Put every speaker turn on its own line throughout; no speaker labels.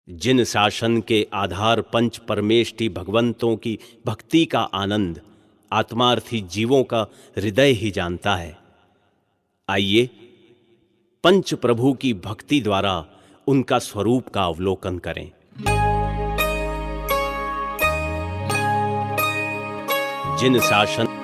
जिन शासन के आधार पंच परमेष्टि भगवंतों की भक्ति का आनंद आत्मार्थी जीवों का हृदय ही जानता है, आइए पंच प्रभु की भक्ति द्वारा उनका स्वरूप का अवलोकन करें। जिन शासन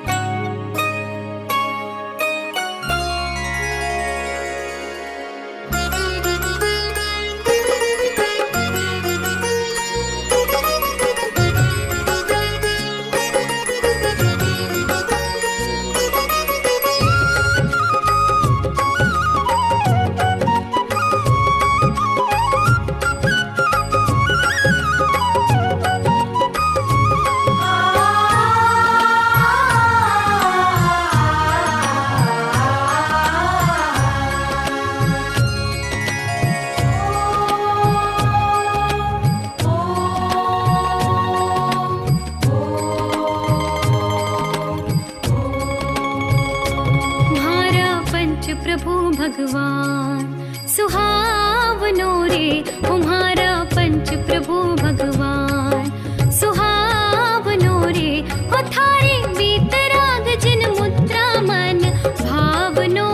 प्रभु भगवान सुहावनो रे, तुम्हारा पंच प्रभु भगवान सुहावनो रे। हो थारे वीतराग जिन मुद्रा मन भावनो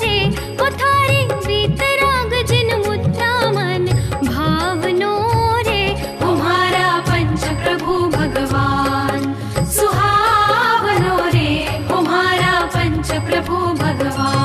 रे, हो थारे वीतराग जिन मुद्रा मन भावनो रे। तुम्हारा पंच प्रभु भगवान सुहावनो रे, तुम्हारा पंच प्रभु भगवान।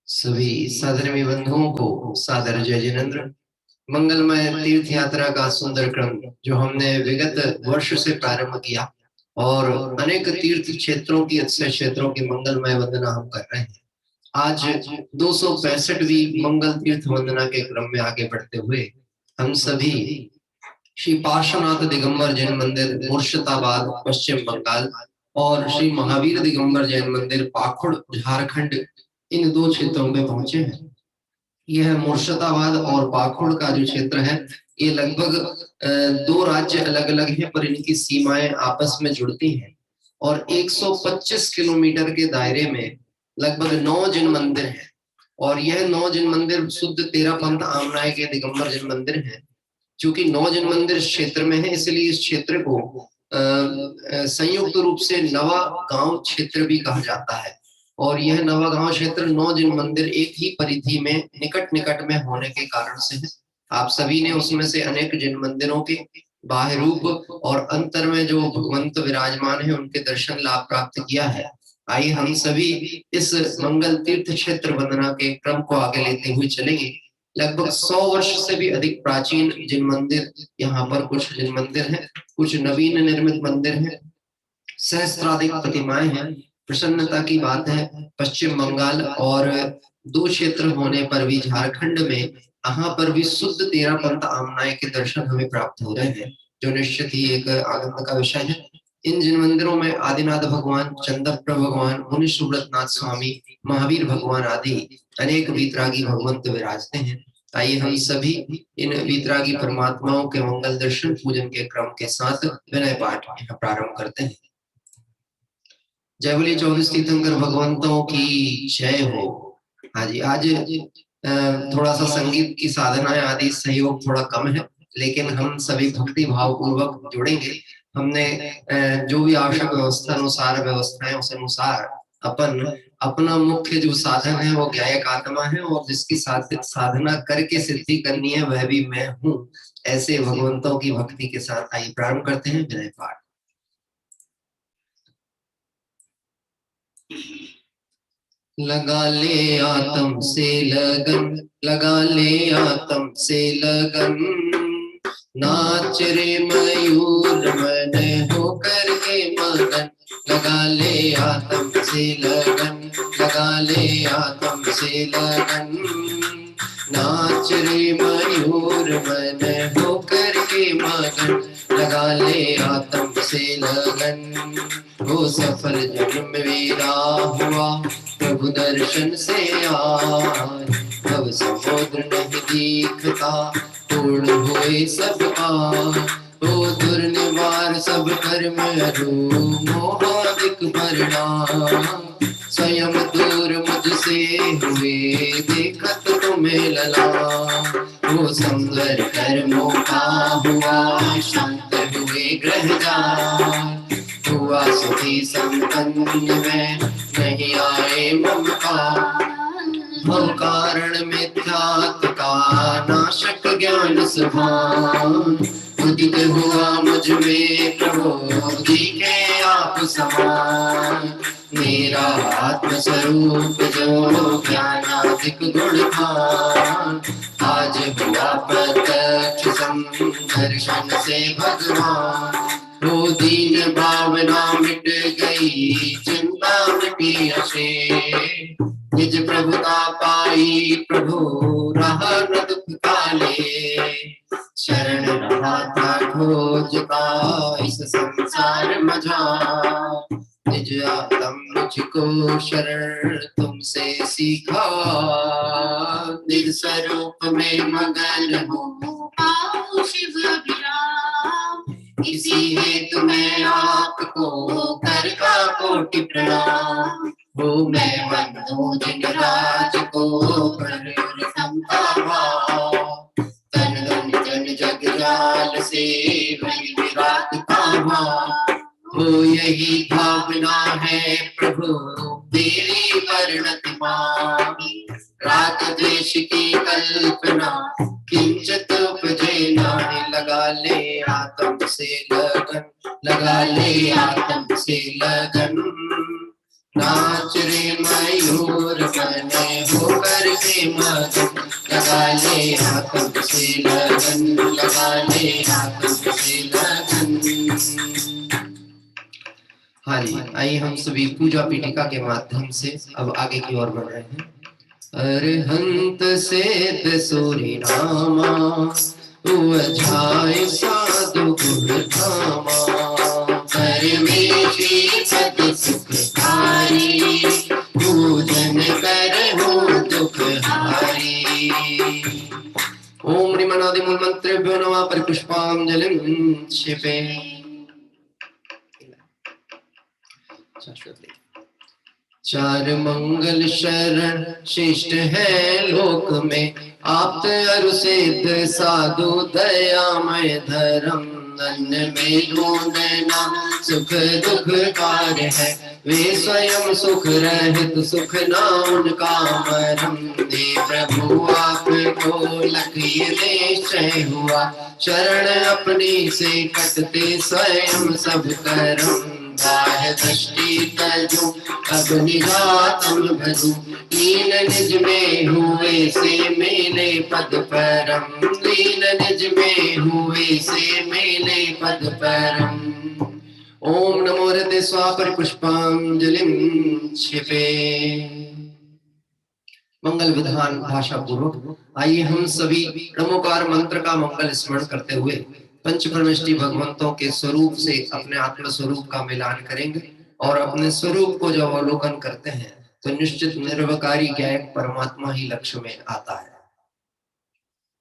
सभी साधर्मी बंधुओं को सादर जय जिनेंद्र। मंगलमय तीर्थ यात्रा का सुंदर क्रम जो हमने विगत वर्ष से प्रारंभ किया और अनेक तीर्थ क्षेत्रों की अक्षय क्षेत्रों की मंगलमय वंदना हम कर रहे हैं। आज 265वीं मंगल तीर्थ वंदना के क्रम में आगे बढ़ते हुए हम सभी श्री पार्श्वनाथ दिगंबर जैन मंदिर मुर्शिदाबाद पश्चिम बंगाल और श्री महावीर दिगंबर जैन मंदिर पाखुड़ झारखंड इन दो क्षेत्रों में पहुंचे हैं। यह मुर्शिदाबाद और पाखुड़ का जो क्षेत्र है ये लगभग दो राज्य अलग अलग हैं पर इनकी सीमाएं आपस में जुड़ती हैं और 125 किलोमीटर के दायरे में लगभग 9 जिन मंदिर हैं और यह 9 जिन मंदिर शुद्ध तेरा पंथ आमनाय के दिगंबर जिन मंदिर हैं। चूंकि 9 जिन मंदिर क्षेत्र में है इसलिए इस क्षेत्र को संयुक्त रूप से नवा गांव क्षेत्र भी कहा जाता है और यह नवा गांव क्षेत्र 9 जिन मंदिर एक ही परिधि में निकट निकट में होने के कारण से है। आप सभी ने उसमें से अनेक जिन मंदिरों के बाह्य रूप और अंतर में जो भगवंत विराजमान है उनके दर्शन लाभ प्राप्त किया है। आइए हम सभी इस मंगल तीर्थ क्षेत्र वंदना के क्रम को आगे लेते हुए चलेंगे। लगभग 100 वर्ष से भी अधिक प्राचीन जिन मंदिर यहाँ पर कुछ जिन मंदिर हैं, कुछ नवीन निर्मित मंदिर हैं, सहस्त्राधिक प्रतिमाएं हैं। प्रसन्नता की बात है पश्चिम बंगाल और 2 क्षेत्र होने पर भी झारखंड में यहाँ पर भी शुद्ध तेरा पंथ आमनाय के दर्शन हमें प्राप्त हो रहे हैं जो निश्चित ही एक आनंद का विषय है। इन जिन मंदिरों में आदिनाथ भगवान, चंद्रप्र भगवान, मुनि सुब्रतनाथ स्वामी, महावीर भगवान आदि अनेक वीतरागी भगवंत विराजते हैं। आइए हम सभी इन वीतरागी परमात्माओं के मंगल दर्शन पूजन के क्रम के साथ विनय पाठ यहाँ प्रारंभ करते हैं। जय बोलिए 24 तीर्थंकर भगवंतों की जय हो। हाँ जी, आज थोड़ा सा संगीत की साधनाएं आदि सहयोग थोड़ा कम है लेकिन हम सभी भक्ति भाव पूर्वक जुड़ेंगे। हमने जो भी आवश्यक व्यवस्था अनुसार व्यवस्थाएं उस अनुसार अपना मुख्य जो साधन है वो गायक आत्मा है और जिसकी साधना करके सिद्धि करनी है वह भी मैं हूँ। ऐसे भगवंतों की भक्ति के साथ आइए प्रारंभ करते हैं विनय पाठ। लगा ले आत्म से लगन, लगा ले आत्म से लगन, नाच रे मयूर मन हो करके मगन। लगा ले आत्म से लगन, लगा ले आत्म से लगन, नाच रे मयूर मन हो करके मगन। लगा ले आत्म से लगन, वो सफल जन्म मेरा हुआ प्रभु दर्शन से आए। अब समुद्र नहीं दिखता पूर्ण हुए सब ओ दुर्निवार सब कर्म मोहादिक परिणाम। स्वयं दूर मुझसे हुए देखत तुम्हें लला, वो सुंदर कर्मों का हुआ शांत हुए ग्रह जान। हुआ सुखी संपन्न में नहीं आए ममकार, हम कारण मिथ्यात्व का नाशक ज्ञान सुभान। उदित हुआ मुझ में प्रभु जी के आप समान, मेरा आत्म स्वरूप जो ज्ञानाधिक गुण खान। आज हुआ प्रत्यक्ष दर्शन से भगवान, वो दीन भावना मिट गई चिंता मिटी अशे। निज प्रभुता पाई प्रभु रहा न दुख काले, शरण रहा था खोज का इस संसार मझा। निज आत्म मुझको शरण तुमसे सीखा, निज स्वरूप में मगन हूँ पाऊं शिव अभिराम। इसी हेतु मैं आपको कर का कोटि प्रणाम, हो मैं बंधु जिन राज को कर समता भाव। तन धन जन जग जाल से वही विराट का भाव, हो यही भावना है प्रभु तेरी वर्णत मांगी। राग द्वेष की कल्पना किंचित उपजे नाहि, लगा ले आत्म से लगन, लगा ले आत्म से लगन। नाच रे मयूर बने हो में मगन, लगा ले आत्म से लगन, लगा ले आत्म से लगन। हाँ जी, आइए हम सभी पूजा पीठिका के माध्यम से अब आगे की ओर बढ़ रहे हैं। अरहंत से सूर्य नामा, अध्याय साधु गुण धामा, परमेशी पद सुखकारी, पूजन करहु दुख हारी। ओम ह्रीमनादि मूल मंत्रेभ्यो नमः। परिपुष्पांजलिं क्षिपे। चार मंगल शरण शिष्ट है लोक में, आप्त अरु सिद्ध साधु दयामय धर्म, अन्न में ढूंढना सुख दुख कार है, वे स्वयं सुख रहित सुख ना उनका मरम। दे प्रभु आपको लख ये निश्चय हुआ, शरण अपनी से कटते स्वयं सब कर्म। बाह्य दृष्टि तजू अब निघातम भजू, लीन निज में हुए से मेले पद परम, लीन निज में हुए से मेले पद परम। ओम नमो हृदय स्वा। परिपुष्पांजलिं क्षिपे। मंगल विधान भाषा पूर्वक आइए हम सभी नमोकार मंत्र का मंगल स्मरण करते हुए पंच परमेष्टि भगवंतों के स्वरूप से अपने आत्म स्वरूप का मिलान करेंगे। और अपने स्वरूप को जब अवलोकन करते हैं तो निश्चित निर्विकारी ज्ञायक परमात्मा ही लक्ष्य में आता है।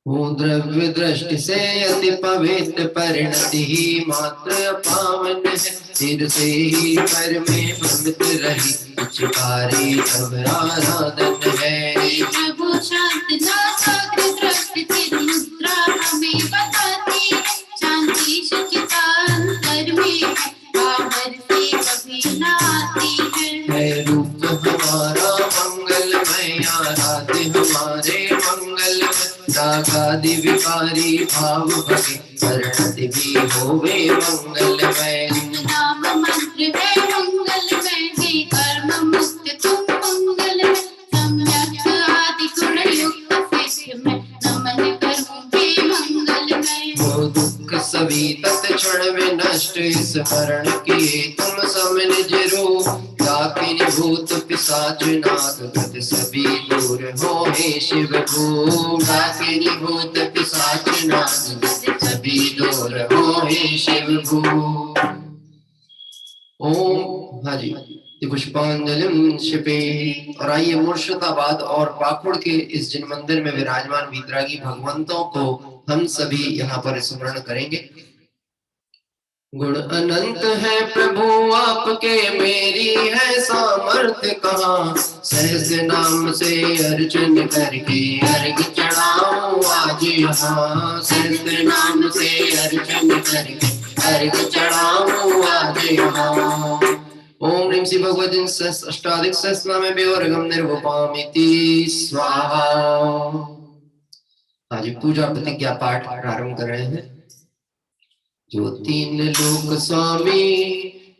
वो द्रव्य दृष्टि से अति पवित्र परिणति ही मात्र पावन है, सिर से ही पर में भ्रमित रही चिकारी तब आराधन है।
प्रभु शांत नासाग्र दृष्टि मुद्रा हमें बताती, शांति सुचिता अंतर में बाहर से कभी ना आती
है। रूप हमारा मंगलमय, आराध्य हमारे मंगलमय, रागादि विकारी भाव भगे, परिणति भी होवे मंगलमय।
नाम मंत्र है मंगलमय, हे कर्म मुक्त तुम मंगलमय, सम्यक आदि गुण युक्त शिष्य में नमन करूंगी मंगलमय।
वो दुख सभी तत्क्षण में नष्ट, इस स्मरण किए तुम सब निज रूप, डाकिनी भूत पिशाच नाग गद सभी दूर हो हे शिव भू, डाकिनी भूत पिशाच नाग गद सभी दूर हो हे शिव भू। ओम हाँ जी, पुष्पांजलिं क्षिपे। और आइए मुर्शिदाबाद और पाखुड़ के इस जिन मंदिर में विराजमान वीतरागी भगवंतों को हम सभी यहाँ पर स्मरण करेंगे। गुण अनंत है प्रभु आपके, मेरी है सामर्थ्य कहाँ, सहस्र नाम से अर्चन करके अर्घ चढ़ाऊं आज यहाँ, सहस्र नाम से अर्चन करके अर्घ चढ़ाऊं आज यहाँ। ओम ह्रीं श्री भगवतीं अष्टाधिक सहस्रनामे बेवर्गम निर्वपामिति स्वाहा। आज पूजा प्रतिज्ञा पाठ प्रारंभ कर रहे हैं। जो तीन लोक स्वामी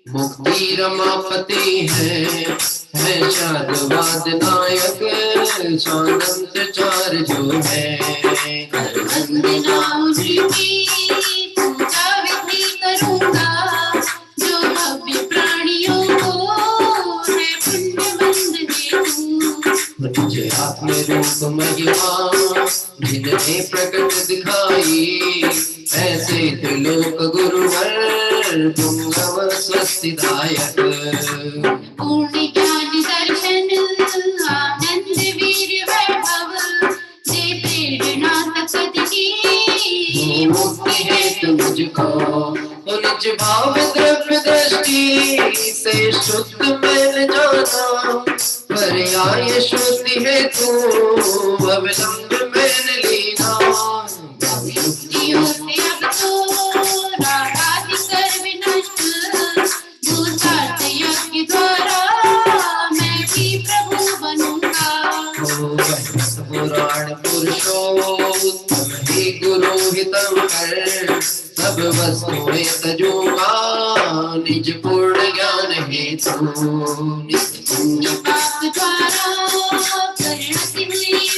मुक्ति रमापति है शादवाद नायक स्वानंत चार जो है।
नाम की पूजा विधि करूंगा, जो भव्य प्राणियों को है पुण्य बंद
निज आत्म रूप महिमा जिन्हें प्रकट दिखाई, ऐसे त्रिलोक गुरुवर पुंगव स्वस्तिदायक।
पूर्ण ज्ञान दर्शन आनंद वीर वैभव, से प्रेरणा तपत की
मुक्ति हेतु मुझको निज भाव द्रव्य दृष्टि से शुद्ध मैंने जाना, पर्याय शुद्धि हेतु अविलंब मैंने लीना।
युक्तियों से अब तो रागादि सर्व नष्ट, भूतार्थ यज्ञ द्वारा मैं भी प्रभु बनूंगा।
पुराण पुरुषोत्तम ही गुरु हितम कर, सब वस्तुएं तजूंगा निज पूर्ण ज्ञान हेतु।
नित्य पुण्य पाप द्वारा परिणति हुई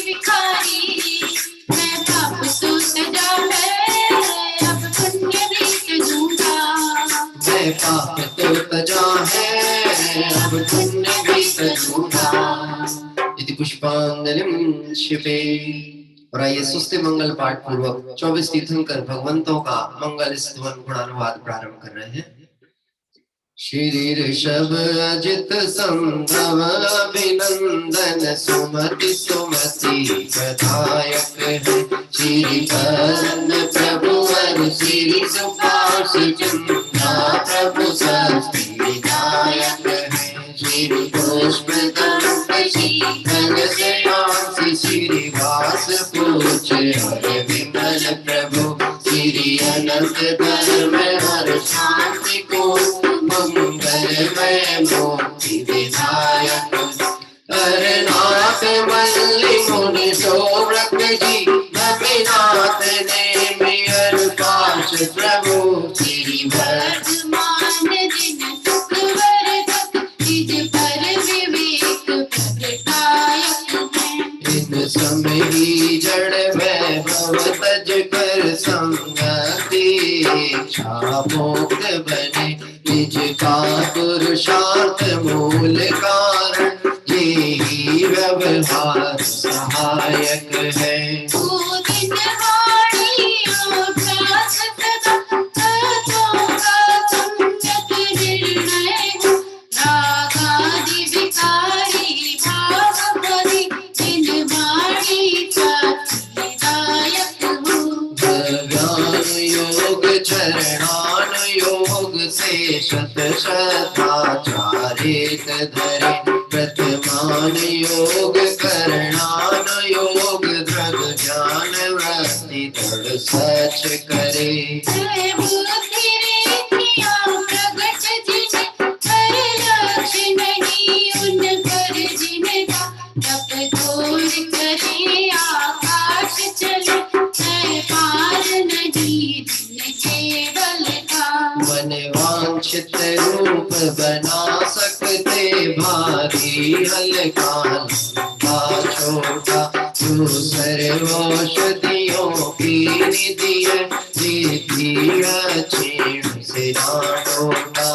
पुष्पांजलिं क्षिपे। और आइए सुस्ति मंगल पाठ पूर्वक 24 तीर्थंकर भगवंतों का मंगल स्तवन गुणानुवाद प्रारंभ कर रहे हैं। श्री ऋषभ अजित संभव अभिनंदन सुमति सुमति प्रदायक है। श्री कर्ण प्रभु वर श्री सुपाश चंद्रा प्रभु सस्ति विधायक है। श्री पुष्प श्री वास पूछ हर विमल प्रभु श्री अनंत धर्म हर शांति को मंगलमय मोक्ति विधायक। अरनाथ मल्लि मुनि सोव्रत जी नबीनाथ ने मेयर पाश प्रभु श्री वर्धमान जिन सुखवर्धक निज पर विवेक प्रगटायक है। इन समय ही जड़ वैभव तज कर संगति इच्छा मुक्त बने निज का पुरुषार्थ मूल कारण यही व्यवहार सहायक है। चरणान योग से शत शताचारित धरे प्रथमान योग करणान योग दृढ़ ज्ञान वृत्ति दृढ़ सच करे। वांछित रूप बना सकते भारी हल्का छोटा तू सर्वौषधियों की निधि है जीती अच्छी से टोटा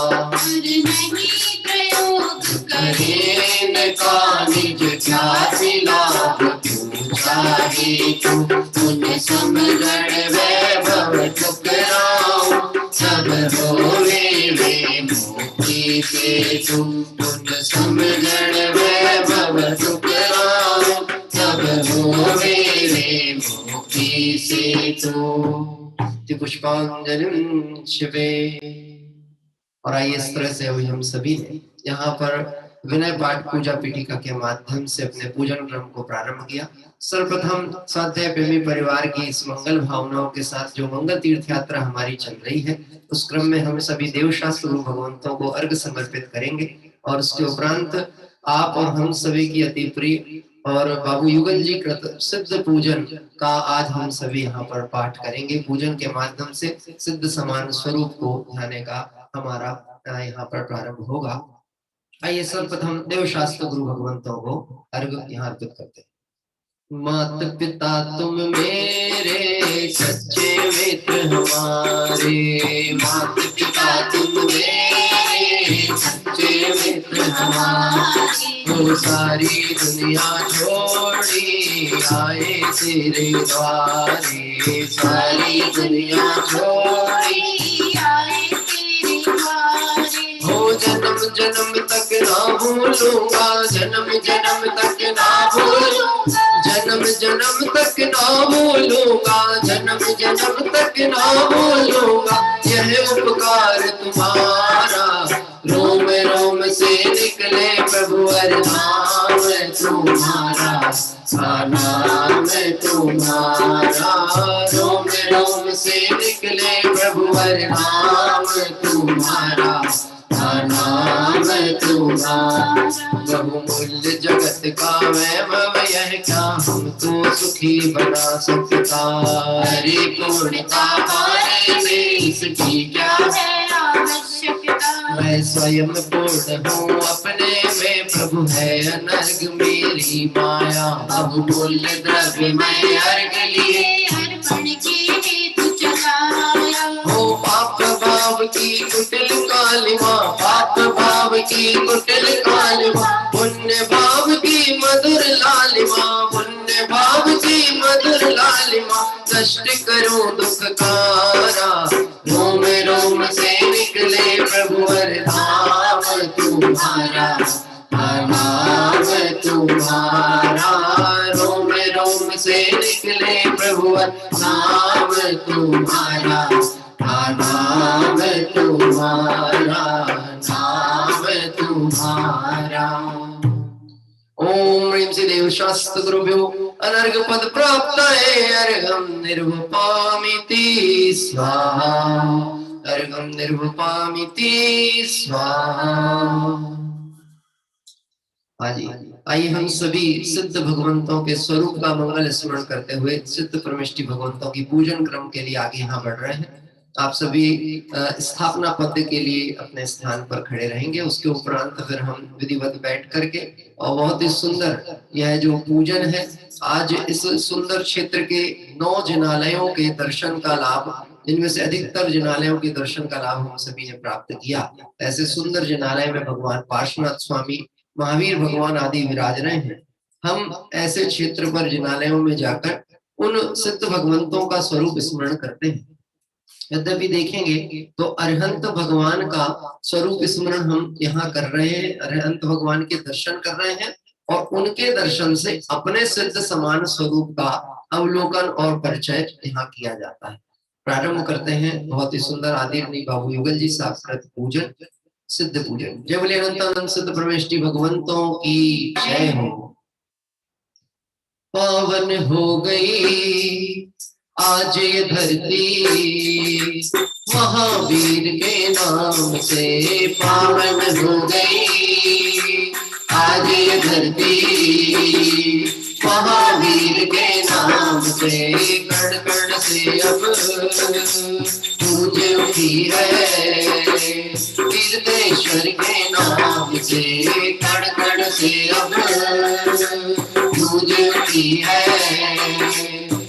करे का निज ख्याति लाभ चाहे तू उन समगण वैभव ठुकराओ सब होवे वे मुक्ति से तू उन समगण वैभव ठुकराओ सब होवे वे मुक्ति से तू। पुष्पांजलिं क्षिपे। और आइए इस तरह से अभी हम सभी ने यहाँ पर विनय पाठ पूजा पीठिका के माध्यम से अपने पूजन क्रम को प्रारंभ किया। सर्वप्रथम स्वाध्याय प्रेमी परिवार की इस मंगल भावनाओं के साथ जो मंगल तीर्थ यात्रा हमारी चल रही है उस क्रम में हम सभी देवशास्त्र भगवंतों को अर्घ समर्पित करेंगे और उसके उपरांत आप और हम सभी की अति प्रिय और बाबू युगल जी कृत सिद्ध पूजन का आज हम सभी यहाँ पर पाठ करेंगे। पूजन के माध्यम से सिद्ध समान स्वरूप को ध्याने का हमारा यहाँ पर प्रारंभ होगा। आइए सर्वप्रथम देवशास्त्र गुरु भगवंतों को अर्घ यहाँ अर्पित करते हैं। मात पिता तुम मेरे सच्चे मित्र हमारे, मात पिता तुम मेरे सच्चे मित्र हमारे, वो सारी दुनिया छोड़ी आए तेरे द्वारे, सारी दुनिया छोड़ी आए तेरे द्वारे। हो जन्म जन्म तक ना भूलूंगा, जन्म जन्म तक ना भूलूंगा, जन्म जन्म तक ना भूलूंगा, जन्म जन्म तक ना भूलूंगा यह उपकार तुम्हारा। रोम रोम से निकले प्रभु हर नाम तुम्हारा, नाम तुम्हारा। रोम रोम से निकले प्रभु हर नाम तुम्हारा, नाम तुम्हारा। बहुमूल्य जगत का वैभव यह क्या हमको सुखी बना सकता, हरि पूर्णता पाने में इसकी क्या है आवश्यकता। मैं स्वयं पूर्ण हूँ अपने में, प्रभु है अनर्घ मेरी माया। बहुमूल्य द्रव्य मैं अर्घ लिए अर्पण के हेतु चढ़ाया। हो पाप भाव की कुटिल कालिमा, पाप भाव की कुटिल कालिमा, पुण्य भाव की मधुर लालिमा, पुण्य भाव की मधुर लालिमा, कष्ट करूं दुख कारा, रोम रोम से निकले प्रभु हर नाम तुम्हारा, नाम तुम्हारा, रोम रोम से निकले प्रभु हर नाम तुम्हारा, नाम तुम्हारा, नाम तुम्हारा। ओम ह्रीं श्री देव शास्त्र गुरुभ्यो अनर्घ पद प्राप्त है, अर्घम निर्वपामिति स्वाहा, अर्घम निर्वपामिति स्वाहा। हाँ जी, आइए हम सभी सिद्ध भगवंतों के स्वरूप का मंगल स्मरण करते हुए सिद्ध परमेष्टि भगवंतों की पूजन क्रम के लिए आगे यहाँ बढ़ रहे हैं। आप सभी स्थापना पद के लिए अपने स्थान पर खड़े रहेंगे। उसके उपरांत फिर हम विधिवत बैठ करके और बहुत ही सुंदर यह जो पूजन है, आज इस सुंदर क्षेत्र के 9 जिनालयों के दर्शन का लाभ, जिनमें से अधिकतर जिनालयों के दर्शन का लाभ हम सभी ने प्राप्त किया। ऐसे सुंदर जिनालय में भगवान पार्श्वनाथ स्वामी, महावीर भगवान आदि विराज रहे हैं। हम ऐसे क्षेत्र पर जिनालयों में जाकर उन सिद्ध भगवंतों का स्वरूप स्मरण करते हैं। यद्यपि देखेंगे तो अरहंत भगवान का स्वरूप स्मरण हम यहाँ कर रहे हैं, अरहंत भगवान के दर्शन कर रहे हैं और उनके दर्शन से अपने सिद्ध समान स्वरूप का अवलोकन और परिचय यहाँ किया जाता है। प्रारंभ करते हैं बहुत ही सुंदर आदरणीय बाबू युगल जी साहब कृत पूजन, सिद्ध पूजन। जय बोले अनंत सिद्ध परमेष्टि भगवंतों की जय हो। पावन हो गई आज ये धरती, महावीर के नाम से पावन हो गई आज ये धरती, महावीर के नाम से कण कण से अब पूज उठी है, तीर्थेश्वर के नाम से कण कण से अब पूज उठी है,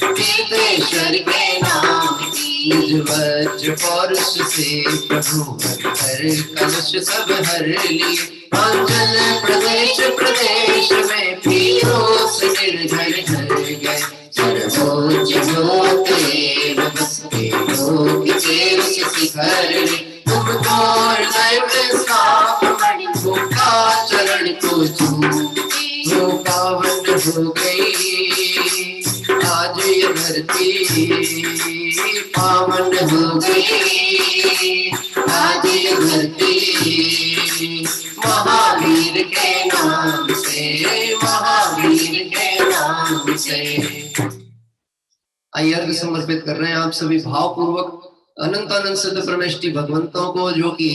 तीर्थेश्वर के नाम की वज्र पौरुष से प्रभु हर कलश सब हर लिए, अंचल प्रदेश प्रदेश में पीरों से निर्धर घर गए, सर्वोच्च ज्योति नमस्ते लोक के शिखर, तुमको हृदय में स्थापन का चरण को छू पावन हो गई आज ये धरती, पावन हो गई आज ये धरती, महावीर के नाम से, महावीर के नाम से। आइए अर्घ समर्पित कर रहे हैं आप सभी भावपूर्वक अनंत अनंत सिद्ध परमेष्टि भगवंतों को, जो कि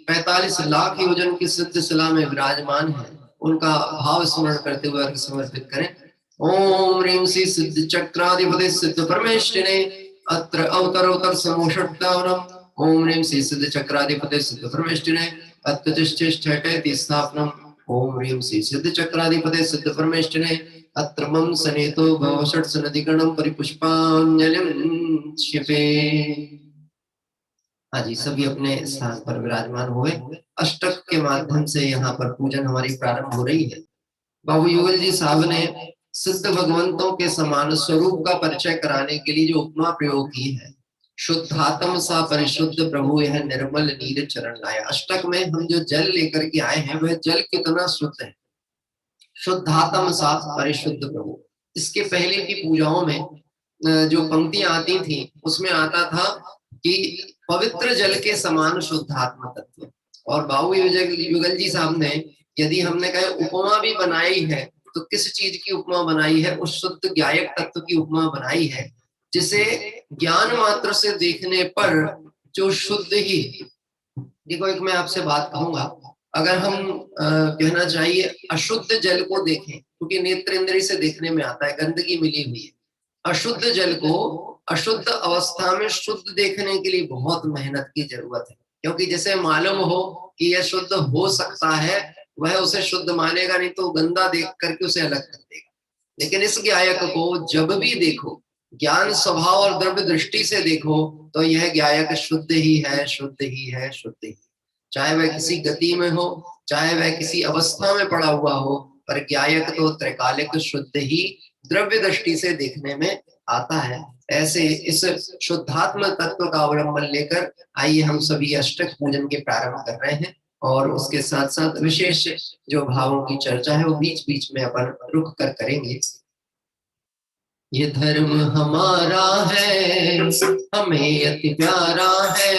45 लाख योजन की सिद्ध शिला में विराजमान है। उनका भाव स्मरण करते हुए अर्घ समर्पित करें। ओम ह्रीं श्री सिद्ध चक्राधिपति सिद्ध परमेष्टिने अत्र अवतरोत्तर समोषट्टावरम, ओम ह्रीं श्री सिद्ध चक्राधिपति सिद्ध परमेष्टिने अत्र तिष्ठति स्थापनम, ओम ह्रीं श्री सिद्ध चक्राधिपति सिद्ध परमेष्टिने अत्र मम सनेतो भवषट् सनदिगणं परिपुष्पांजलिं क्षिपे। हाँ जी, सभी अपने स्थान पर विराजमान हुए। अष्टक के माध्यम से यहाँ पर पूजन हमारी प्रारंभ हो रही है। बाबू युगल जी साहब ने सिद्ध भगवंतों के समान स्वरूप का परिचय कराने के लिए जो उपमा प्रयोग की है, शुद्धात्म सा परिशुद्ध प्रभु यह निर्मल नीर चरण लाया। अष्टक में हम जो जल लेकर के आए हैं वह जल कितना शुद्ध है, शुद्धात्म सा परिशुद्ध प्रभु। इसके पहले की पूजाओं में जो पंक्तियां आती थी उसमें आता था कि पवित्र जल के समान शुद्धात्म तत्व। और बाबू युगल जी साहब ने, यदि हमने कहे उपमा भी बनाई है, तो किस चीज की उपमा बनाई है? उस शुद्ध ज्ञायक तत्व की उपमा बनाई है, जिसे ज्ञान मात्र से देखने पर जो शुद्ध ही। देखो, एक मैं आपसे बात कहूंगा, अगर हम कहना चाहिए अशुद्ध जल को देखें, क्योंकि नेत्र इंद्रिय से देखने में आता है, गंदगी मिली हुई है। अशुद्ध जल को अशुद्ध अवस्था में शुद्ध देखने के लिए बहुत मेहनत की जरूरत है, क्योंकि जैसे मालूम हो कि यह शुद्ध हो सकता है, वह उसे शुद्ध मानेगा नहीं, तो गंदा देख करके उसे अलग कर देगा। लेकिन इस ज्ञायक को जब भी देखो, ज्ञान स्वभाव और द्रव्य दृष्टि से देखो, तो यह ज्ञायक शुद्ध ही है, शुद्ध ही है, शुद्ध ही। चाहे वह किसी गति में हो, चाहे वह किसी अवस्था में पड़ा हुआ हो, पर ज्ञायक तो त्रैकालिक शुद्ध ही द्रव्य दृष्टि से देखने में आता है। ऐसे इस शुद्धात्म तत्व का अवलंबन लेकर आइए हम सभी अष्टक पूजन के प्रारंभ कर रहे हैं, और उसके साथ साथ विशेष जो भावों की चर्चा है वो बीच बीच में अपन रुक कर करेंगे। ये धर्म हमारा है, हमें अति प्यारा है,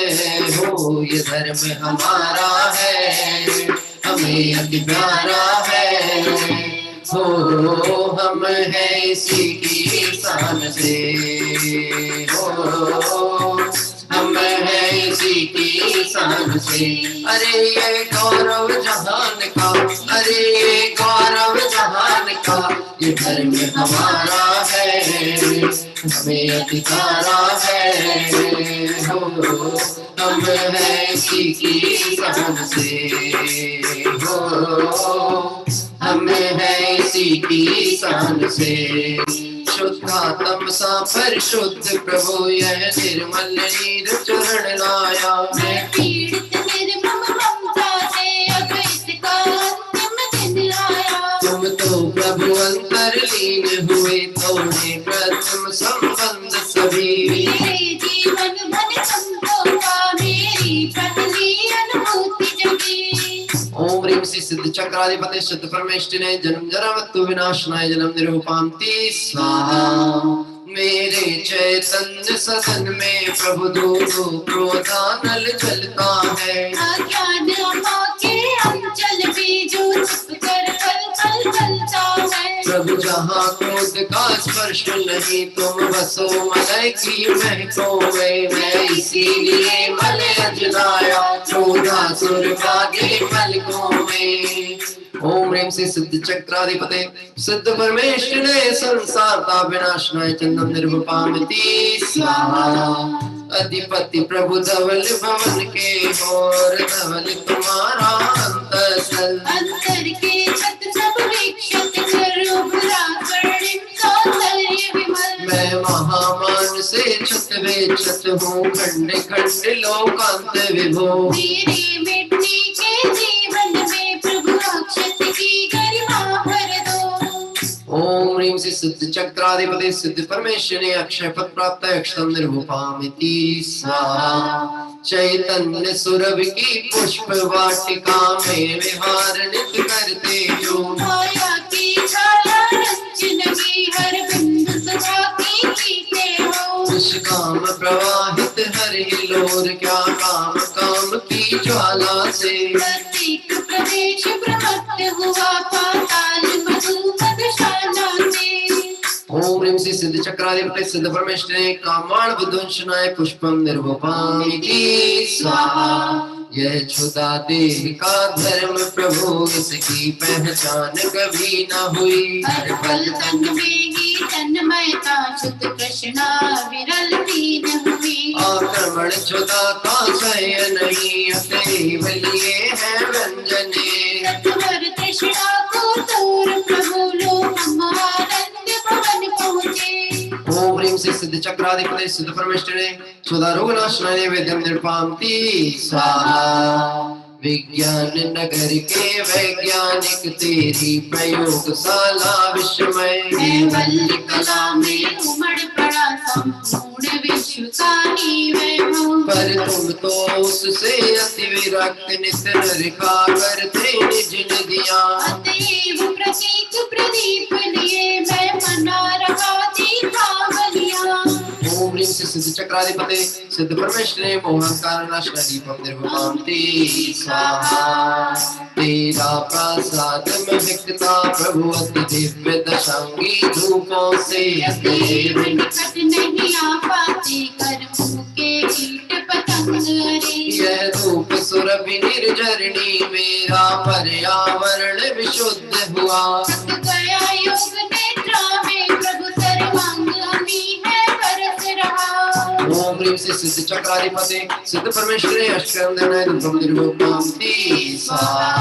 हो ये धर्म हमारा है, हमें अति प्यारा है, हो हम है इसी की शान से, हो हम है इसी की शान से। अरे ये गौरव जहान का, अरे ये गौरव जहान का, ये धर्म हमारा है, हमें अधिकारा है, हो हम है इसी की शान से, हो हम है इसी की शान से। शुद्धात्म सा परिशुद्ध प्रभु यह निर्मल नीर चरण लाया,
मैं पीड़ित निर्मम ममता से अब इसका अंतिम दिन आया।
तुम तो प्रभु अंतरलीन हुए, तोड़े प्रथम संबंध सभी,
मेरे जीवन भर संतों का मेरी पहली अनुभूति जगी।
ओम ह्रीं श्री सिद्ध चक्राधिपते सिद्ध परमेष्ठिने जन्म जरा मृत्यु विनाशनाय जन्म निरूपांति स्वाहा। मेरे चैतन्य सदन में प्रभु दोनों क्रोधानल जलता है,
अज्ञान अम्मा के अंचल में जो चुप कर पल पल जलता है।
प्रभु जहाँ क्रोध का स्पर्श नहीं, तुम बसो मलय की महको में, मैं इसीलिए मलय अजलाया, क्रोधासुर भागे पलकों में। ओम ह्रीं श्री सिद्ध चक्राधिपते सिद्ध परमेष्ठिने संसारता विनाशनाय चंदन निर्वपामिति स्वाहा। अधिपति प्रभु धवल भवन के और धवल तुम्हारा अंतस्थल,
अंतर के छत सब वीक्षित कर उभरा स्वर्णिम सौंदर्य विमल।
मैं महामान से छत वे छत हूँ, खंड खंड लोकांत विभो।
मेरे मिट्टी के जीवन में प्रभु अक्षत की गरिमा भर दो।
ओम ह्रीं श्री सिद्ध चक्राधिपते सिद्ध परमेश्वरे अक्षय पद प्राप्त अक्षतम निर्भुपामिति स्वाहा। चैतन्य सुरभि की पुष्प वाटिका में विहार नित्य करते जो,
माया की छाया रंजन में हर बिंदु सुधा की कीते हो।
निष्काम प्रवाहित हर हिलोर क्या काम काम की ज्वाला से,
प्रत्येक प्रदेश प्रमत्त हुआ पाताल मधु मधुशाला से।
ओम ह्रीं श्री सिद्ध चक्राधिपते सिद्ध परमेष्ठिने कामाण विध्वंसनाय पुष्पम निर्वपामिति स्वाहा। यह क्षुधा देह का धर्म प्रभु, इसकी पहचान कभी न हुई,
हर पल तन में ही तन्मयता शुद्ध कृष्णा विरल दीन हुई।
आक्रमण क्षुधा का सह्य नहीं, अतएव लिए है व्यंजने,
रतवर तृष्णा को तोर प्रभु लो हम आनंद भवन पहुँचे।
ओम ह्रीं श्री सिद्ध चक्राधिपते सिद्ध परमेष्ठिने क्षुधा रोग नाशनाय वेद्यम निर्पामिति स्वाहा। विज्ञान नगर के वैज्ञानिक तेरी प्रयोगशाला विस्मय,
कैवल्य कला में उमड़ पड़ा संपूर्ण विश्व का ही वैभव।
पर तुम तो उससे अति विरक्त नित निरखा करते निज निधिया।
अतएव प्रतीक प्रदीप लिए मैं मना रहा दीपावलियां।
ओम ह्रीं श्री सिद्ध चक्राधिपते सिद्ध परमेष्ठिने मोहंकार नाशनाय दीपम निर्वपामिति स्वाहा। तेरा प्रसाद महकता प्रभु अति दिव्य दशांगी धूपों से,
देव निकट नहीं आ पाते कर मुँह के कीट पतंग अरे।
यह धूप सुरभि निर्झरणी मेरा पर्यावरण विशुद्ध हुआ।
थक गया योग नेत्रा में प्रभु सर्वांग हमी है बरस रहा।
ओम ह्रीं श्री सिद्ध चक्राधिपते सिद्ध परमेश्वरे अष्टकंदनाय धूपम निर्वपामिति स्वाहा।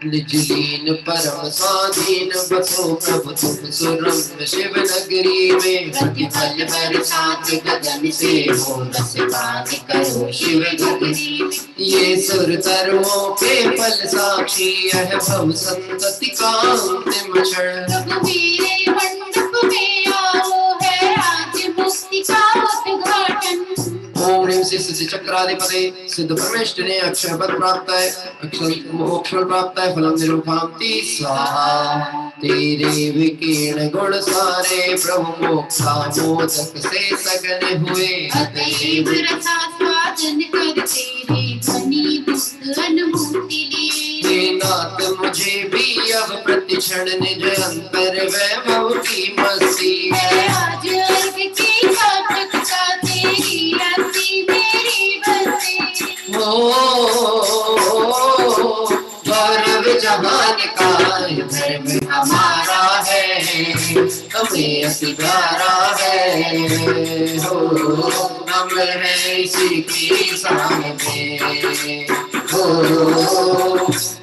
निज लीन परम स्वाधीन बसो प्रभु तुम सुरम्य शिव नगरी में। प्रतिपल बरसात गगन से हो रस गान करो शिव नगरी में। ये सुर कर्मों के फल साक्षी यह भव संतति का अंतिम क्षण।
रघुवीर मंडप में आओ है आज मुक्ति का उद्घाटन।
ओम ह्रीं श्री सिद्धि चक्राधिपते सिद्ध परमेष्ठिने अक्षय पद प्राप्त है, अक्षर मोक्ष फल प्राप्त है। फलम निरूपणमति स्वाहा। तेरे विकीर्ण गुण सारे प्रभु मोक्षा मोदक से सघन हुए।
अतएव रसास्वादन कर तेरे घनीभूत अनुभूति ले।
हे नाथ मुझे भी अब प्रतिक्षण निज अंतर वैभव की मस्ती है।
आज अर्घ की सार्थकता तेरी रति मेरी बसे।
गौरव जहान का धर्म हमारा है, हमें अति प्यारा है। हो हम है इसी की शान में। हो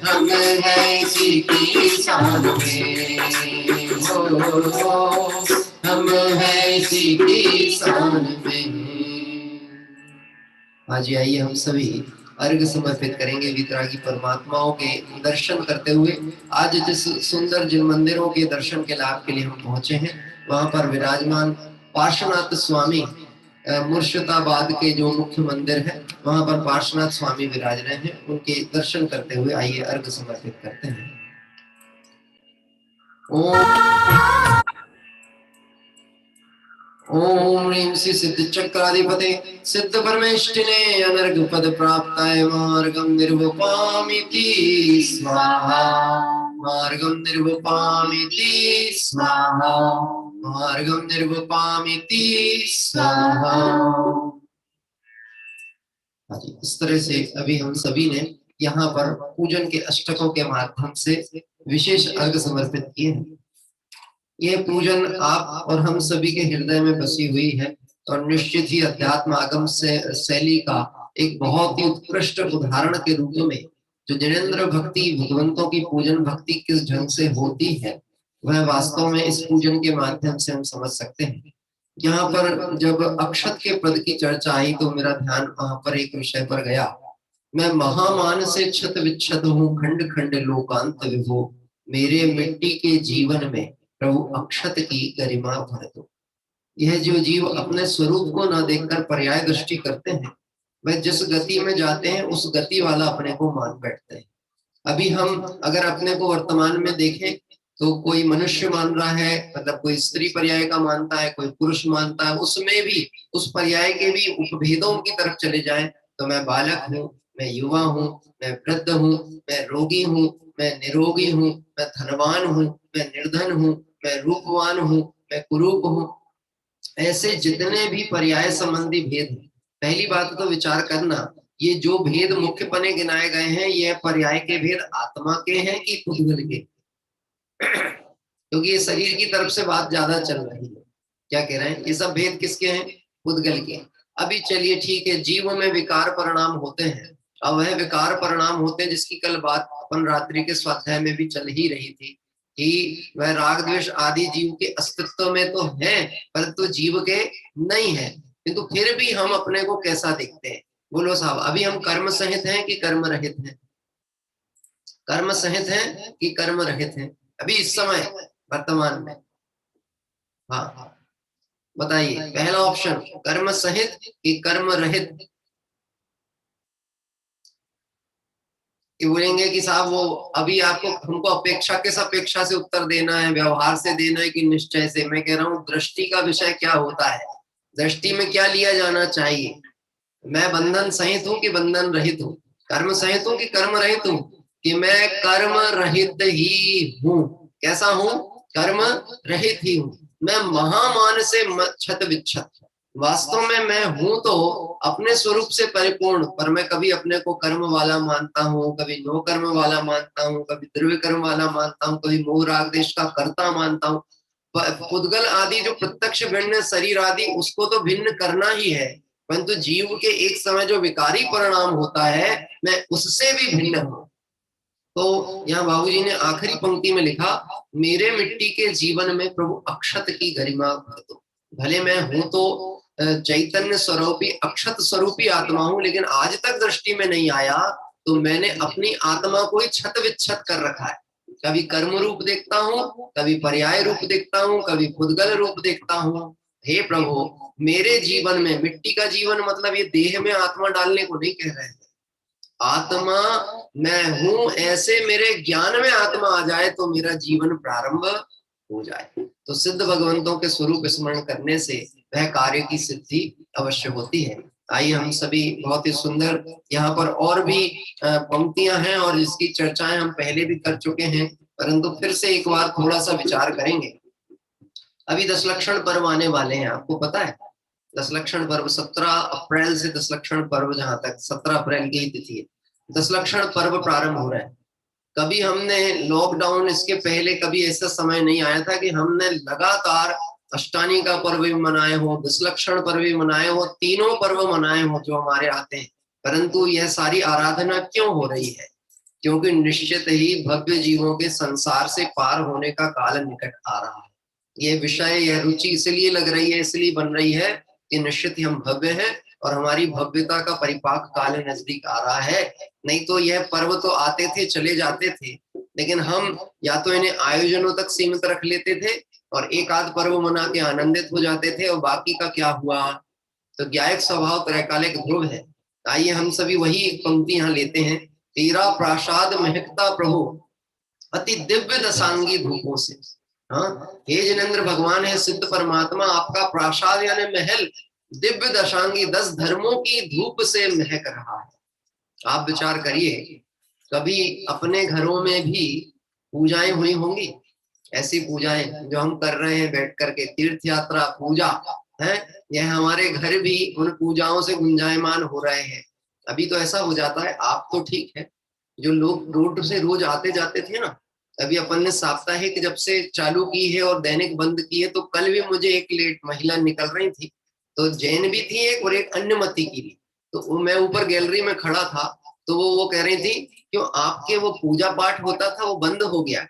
हम है इसी की शान में। हो हम है इसी की शान में। आज आइए हम सभी अर्घ समर्पित करेंगे वितरागी परमात्माओं के दर्शन करते हुए। आज जिस सुंदर जिन मंदिरों के दर्शन के लाभ के लिए हम पहुंचे हैं, वहां पर विराजमान पार्श्वनाथ स्वामी मुर्शिदाबाद के जो मुख्य मंदिर है, वहां पर पार्श्वनाथ स्वामी विराज रहे हैं। उनके दर्शन करते हुए आइए अर्घ समर्पित करते हैं। ओम ह्रीं श्री सिद्ध चक्राधिपते सिद्ध परमेष्ठिने अनर्घ पद प्राप्ताय मार्गम निर्वपामिति स्वाहा। मार्गम निर्वपामिति स्वाहा। मार्गम निर्वपामिति स्वाहा। इस तरह से अभी हम सभी ने यहाँ पर पूजन के अष्टकों के माध्यम से विशेष अर्घ समर्पित किए हैं। ये पूजन आप और हम सभी के हृदय में बसी हुई है और निश्चित ही अध्यात्म आगम से शैली का एक बहुत ही उत्कृष्ट उदाहरण के रूप में जो जिनेंद्र भक्ति भगवंतों की पूजन भक्ति किस ढंग से होती है, वह वास्तव में इस पूजन के माध्यम से हम समझ सकते हैं। यहाँ पर जब अक्षत के पद की चर्चा आई तो मेरा ध्यान वहां पर एक विषय पर गया। मैं महामान से क्षत विच्छत हूँ, खंड खंड लोकांत विभो। मेरे मिट्टी के जीवन में प्रभु अक्षत की गरिमा भर दो। यह जो जीव अपने स्वरूप को न देखकर पर्याय दृष्टि करते हैं, वह जिस गति में जाते हैं उस गति वाला अपने को मान बैठते हैं। अभी हम अगर अपने को वर्तमान में देखें तो कोई मनुष्य मान रहा है, मतलब कोई स्त्री पर्याय का मानता है, कोई पुरुष मानता है, उसमें भी उस पर्याय के भी उपभेदों की तरफ चले जाएं तो मैं बालक हूँ, मैं युवा हूँ, मैं वृद्ध हूँ, मैं रोगी हूँ, मैं निरोगी हूँ, मैं धनवान हूँ, मैं निर्धन हूँ, मैं रूपवान हूँ, मैं कुरूप हूँ। ऐसे जितने भी पर्याय संबंधी भेद हैं, पहली बात तो विचार करना, ये जो भेद मुख्य पने गिनाए गए हैं, ये पर्याय के भेद आत्मा के हैं कि पुद्गल के? क्योंकि ये शरीर की तरफ से बात ज्यादा चल रही है। क्या कह रहे हैं? ये सब भेद किसके हैं? पुद्गल के। अभी चलिए ठीक है, जीव में विकार परिणाम होते हैं, अब वह विकार परिणाम होते हैं जिसकी कल बात अपन रात्रि के स्वाध्याय में भी चल ही रही थी कि वह राग द्वेष आदि जीव के अस्तित्व में तो है, परंतु जीव के नहीं है। किंतु फिर भी हम अपने को कैसा देखते हैं? बोलो साहब, अभी हम कर्म सहित हैं कि कर्म रहित हैं? कर्म सहित हैं कि कर्म रहित हैं अभी इस समय वर्तमान में? हाँ बताइए, पहला ऑप्शन कर्म सहित कि कर्म रहित? कि बोलेंगे कि साहब वो अभी आपको हमको अपेक्षा किस अपेक्षा से उत्तर देना है, व्यवहार से देना है कि निश्चय से? मैं कह रहा हूँ दृष्टि का विषय क्या होता है, दृष्टि में क्या लिया जाना चाहिए? मैं बंधन सहित हूँ कि बंधन रहित हूँ? कर्म सहित हूँ कि कर्म रहित हूँ? कि मैं कर्म रहित ही हूँ। कैसा हूँ? कर्म रहित ही हूँ। मैं महामान से क्षत विच्छत, वास्तव में मैं हूं तो अपने स्वरूप से परिपूर्ण, पर मैं कभी अपने को कर्म वाला मानता हूँ, कभी नो कर्म वाला मानता हूँ, कभी द्रव्य कर्म वाला मानता हूँ, कभी मोह राग देश का कर्ता मानता हूँ। पुद्गल आदि जो प्रत्यक्ष भिन्न शरीर आदि, उसको तो भिन्न करना ही है, परंतु जीव के एक समय जो विकारी परिणाम होता है, मैं उससे भी भिन्न हूँ। तो यहाँ बाबूजी ने आखिरी पंक्ति में लिखा, मेरे मिट्टी के जीवन में प्रभु अक्षत की गरिमा भर दो। भले मैं हूं तो चैतन्य स्वरूपी अक्षत स्वरूपी आत्मा हूं, लेकिन आज तक दृष्टि में नहीं आया, तो मैंने अपनी आत्मा को ही छत विच्छत कर रखा है। कभी कर्म रूप देखता हूँ, कभी पर्याय रूप देखता हूँ, कभी पुद्गल रूप देखता हूँ। हे प्रभु, मेरे जीवन में, मिट्टी का जीवन मतलब ये देह में आत्मा डालने को नहीं कह रहे हैं, आत्मा मैं हूं ऐसे मेरे ज्ञान में आत्मा आ जाए तो मेरा जीवन प्रारंभ हो जाए। तो सिद्ध भगवंतों के स्वरूप स्मरण करने से वह कार्य की सिद्धि अवश्य होती है। आइए हम सभी, बहुत ही सुंदर यहाँ पर और भी पंक्तियां हैं और इसकी चर्चाएं हम पहले भी कर चुके हैं, परंतु फिर से एक बार थोड़ा सा विचार करेंगे। अभी दशलक्षण पर्व आने वाले हैं, आपको पता है दशलक्षण पर्व 17 अप्रैल से दशलक्षण पर्व, जहां तक 17 अप्रैल की तिथि है, दशलक्षण पर्व प्रारंभ हो रहा है। कभी हमने लॉकडाउन इसके पहले कभी ऐसा समय नहीं आया था कि हमने लगातार अष्टानी का पर्व भी मनाए हो, दशलक्षण पर्व भी मनाए हो, तीनों पर्व मनाए हो जो हमारे आते हैं। परंतु यह सारी आराधना क्यों हो रही है? क्योंकि निश्चित ही भव्य जीवों के संसार से पार होने का काल निकट आ रहा है। यह विषय, यह रुचि इसलिए लग रही है, इसलिए बन रही है कि निश्चित ही हम भव्य हैं और हमारी भव्यता का परिपाक काल नजदीक आ रहा है। नहीं तो यह पर्व तो आते थे, चले जाते थे, लेकिन हम या तो इन्हें आयोजनों तक सीमित रख लेते थे और एक आध पर्व मना के आनंदित हो जाते थे, और बाकी का क्या हुआ? तो ज्ञायक स्वभाव त्रैकालिक ध्रुव है। आइए हम सभी वही पंक्ति यहाँ लेते हैं, तेरा प्रासाद महकता प्रभु अति दिव्य दशांगी धूपों से। हाँ, हे जिनेंद्र भगवान है सिद्ध परमात्मा, आपका प्रासाद यानी महल दिव्य दशांगी 10 धर्मों की धूप से महक रहा है। आप विचार करिए, कभी अपने घरों में भी पूजाएं हुई होंगी, ऐसी पूजाएं जो हम कर रहे हैं बैठ करके, तीर्थ यात्रा पूजा है, यह हमारे घर भी उन पूजाओं से गुंजायमान हो रहे हैं। अभी तो ऐसा हो जाता है, आप तो ठीक है, जो लोग रोड से रोज आते जाते थे ना, अभी अपन ने साप्ताहिक जब से चालू की है और दैनिक बंद की है, तो कल भी मुझे एक लेट महिला निकल रही थी, तो जैन भी थी एक और एक अन्य मती की भी। तो मैं ऊपर गैलरी में खड़ा था, तो वो कह रही थी, क्यों आपके वो पूजा पाठ होता था वो बंद हो गया?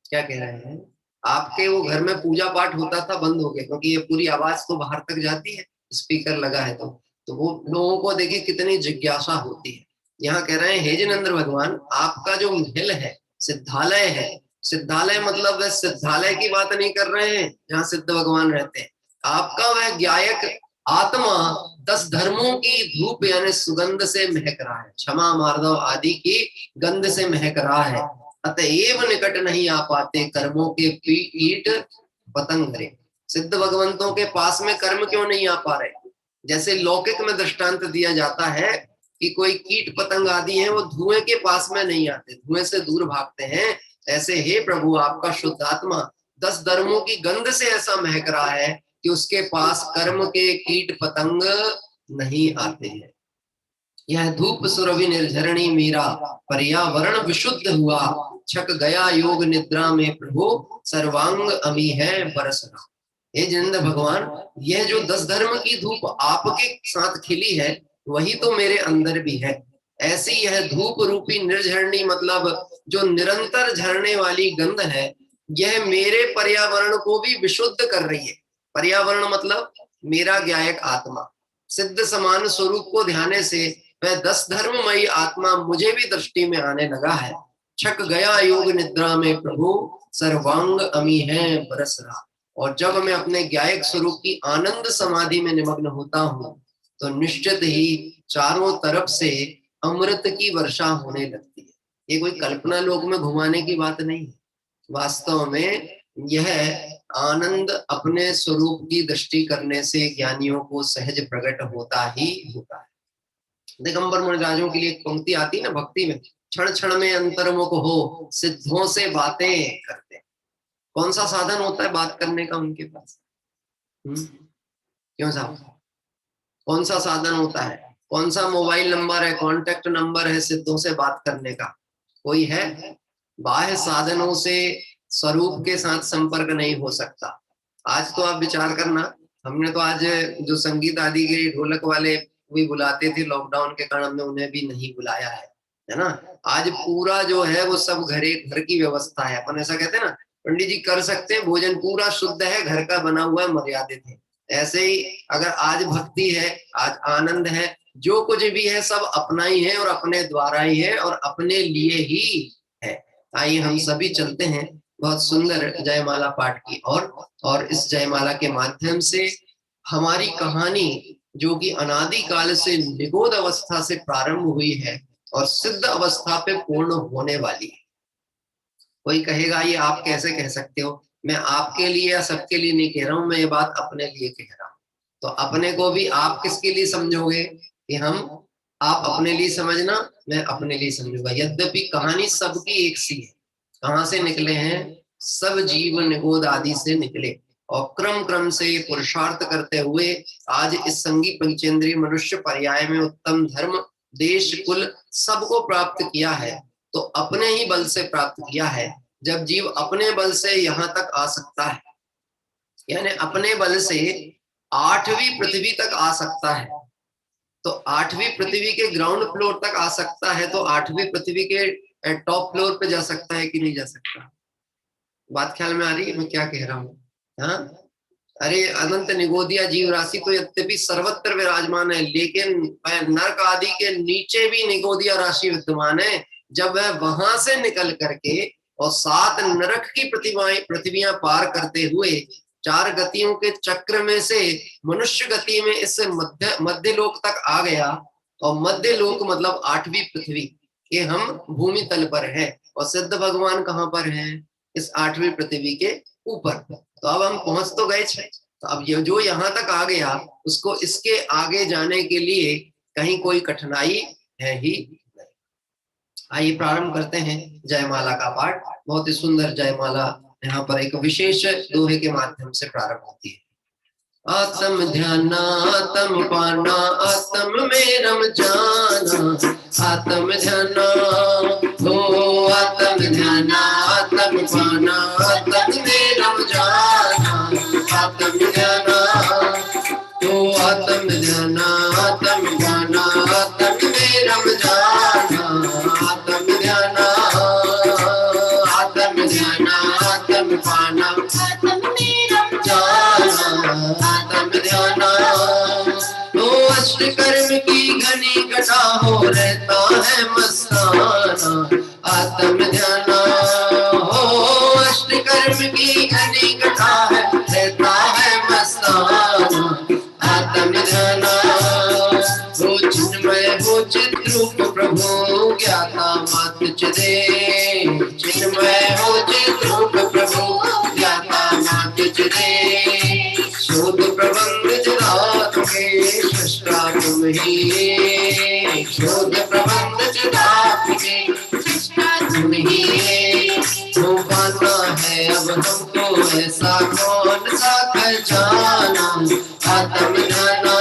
क्या कह रहे हैं? आपके वो घर में पूजा पाठ होता था बंद हो गया? क्योंकि ये पूरी आवाज तो बाहर तक जाती है, स्पीकर लगा है, तो वो लोगों को देखिए कितनी जिज्ञासा होती है। यहाँ कह रहे हैं, हे जिनेंद्र भगवान, आपका जो महल है, सिद्धालय है, सिद्धालय मतलब वह सिद्धालय की बात नहीं कर रहे हैं जहाँ सिद्ध भगवान रहते हैं, आपका वह ज्ञायक आत्मा 10 धर्मों की धूप यानी सुगंध से महक रहा है, क्षमा मार्दव आदि की गंध से महक रहा है। अतएव निकट नहीं आ पाते कर्मों के कीट पतंग रे। सिद्ध भगवंतों के पास में कर्म क्यों नहीं आ पा रहे? जैसे लौकिक में दृष्टांत दिया जाता है कि कोई कीट पतंग आदि है वो धुएं के पास में नहीं आते, धुएं से दूर भागते हैं, ऐसे हे प्रभु आपका शुद्ध आत्मा 10 धर्मों की गंध से ऐसा महक रहा है कि उसके पास कर्म के कीट पतंग नहीं आते हैं। यह धूप सुरभि निर्झरणी मीरा पर्यावरण विशुद्ध हुआ, छक गया योग निद्रा में प्रभु सर्वांग अमी है बरसना। हे जिनेंद्र भगवान, यह जो 10 धर्म की धूप आपके साथ खिली है वही तो मेरे अंदर भी है। ऐसी यह धूप रूपी निर्झरणी मतलब जो निरंतर झरने वाली गंध है, यह मेरे पर्यावरण को भी विशुद्ध कर रही है। पर्यावरण मतलब मेरा ज्ञायक आत्मा, सिद्ध समान स्वरूप को ध्याने से वह 10 धर्ममयी आत्मा मुझे भी दृष्टि में आने लगा है। छक गया योग निद्रा में प्रभु सर्वांग अमी है बरस रहा। और जब मैं अपने ज्ञायक स्वरूप की आनंद समाधि में निमग्न होता हूँ तो निश्चित ही चारों तरफ से अमृत की वर्षा होने लगती है। ये कोई कल्पना लोक में घुमाने की बात नहीं है, वास्तव में यह आनंद अपने स्वरूप की दृष्टि करने से ज्ञानियों को सहज प्रकट होता ही होता है। दिगंबर मुनिराजों के लिए एक पंक्ति आती है ना भक्ति में, क्षण क्षण में अंतर्मुख हो सिद्धों से बातें करते। कौन सा साधन होता है बात करने का उनके पास? क्यों साहब, कौन सा साधन होता है? कौन सा मोबाइल नंबर है, कॉन्टेक्ट नंबर है सिद्धों से बात करने का? कोई है? बाह्य साधनों से स्वरूप के साथ संपर्क नहीं हो सकता। आज तो आप विचार करना, हमने तो आज जो संगीत आदि के ढोलक वाले भी बुलाते थे, लॉकडाउन के कारण हमने उन्हें भी नहीं बुलाया है, है ना। आज पूरा जो है वो सब घर की व्यवस्था है। अपन ऐसा कहते हैं ना, पंडित जी कर सकते हैं, भोजन पूरा शुद्ध है, घर का बना हुआ है, मर्यादित है। ऐसे ही अगर आज भक्ति है, आज आनंद है, जो कुछ भी है सब अपना ही है और अपने द्वारा ही है और अपने लिए ही है। आइए हम सभी चलते हैं बहुत सुंदर जयमाला पाठ की और इस जयमाला के माध्यम से हमारी कहानी जो कि अनादि काल से निगोद अवस्था से प्रारंभ हुई है और सिद्ध अवस्था पे पूर्ण होने वाली है। कोई कहेगा ये आप कैसे कह सकते हो? मैं आपके लिए या सबके लिए नहीं कह रहा हूं, मैं ये बात अपने लिए कह रहा हूं। तो अपने को भी आप किसके लिए समझोगे? कि आप अपने लिए समझना, मैं अपने लिए समझूंगा। यद्यपि कहानी सबकी एक सी है। कहां से निकले हैं? सब जीव निगोद आदि से निकले और क्रम क्रम से पुरुषार्थ करते हुए आज इस संगी पंचेंद्रिय मनुष्य पर्याय में उत्तम धर्म, देश, कुल सबको प्राप्त किया है। तो अपने ही बल से प्राप्त किया है। जब जीव अपने बल से यहाँ तक आ सकता है, यानी अपने बल से 8वीं पृथ्वी तक आ सकता है, तो 8वीं पृथ्वी के ग्राउंड फ्लोर तक आ सकता है, तो 8वीं पृथ्वी के टॉप फ्लोर पे जा सकता है कि नहीं जा सकता? बात ख्याल में आ रही है मैं क्या कह रहा हूँ? हाँ, अरे अनंत निगोदिया जीव राशि तो यद्यपि सर्वत्र विराजमान है, लेकिन नरक आदि के नीचे भी निगोदिया राशि विद्यमान है। जब वह वहां से निकल करके और 7 नरक की पृथ्वियां पार करते हुए 4 गतियों के चक्र में से मनुष्य गति में इस मध्य लोक तक आ गया, और मध्य लोक मतलब 8वीं पृथ्वी के हम भूमि तल पर है और सिद्ध भगवान कहाँ पर हैं? इस 8वीं पृथ्वी के ऊपर। तो अब हम पहुंच तो गए थे, तो अब ये जो यहाँ तक आ गया उसको इसके आगे जाने के लिए कहीं कोई कठिनाई है ही नहीं। आइए प्रारंभ करते हैं जयमाला का पाठ। बहुत ही सुंदर जयमाला यहाँ पर एक विशेष दोहे के माध्यम से प्रारंभ होती है। आत्म ध्याना आत्म पाना आत्म में रम जाना, आत्म ध्याना हो आत्म ध्याना आत्म पाना आत्म में रम जाना, आत्म ध्याना हो आत्म ध्याना आत्म पाना आत्म में रम जाना, आत्म ध्याना आत्म ध्याना आत्म पाना आत्म में रम जाना, आत्म ध्याना तो अष्ट कर्म की घनी घटा हो रहता है मस्ताना, आत्म ध्याना हो अष्ट कर्म की घनी घटा है रहता है मस्ताना, आत्म ध्याना हो चिन्मय हो चिद्रूप प्रभु ज्ञाता मात चिदे, चिन्मय हो चिद्रूप प्रभु ज्ञाता मात चिदे, शोध प्रबंध जदा तुम्हें सृष्टा तुम ही, शोध प्रबंध जदा तुम्हें सृष्टा तुम ही, तो पाना है अब हमको ऐसा कौन सा खजाना, आत्म ध्याना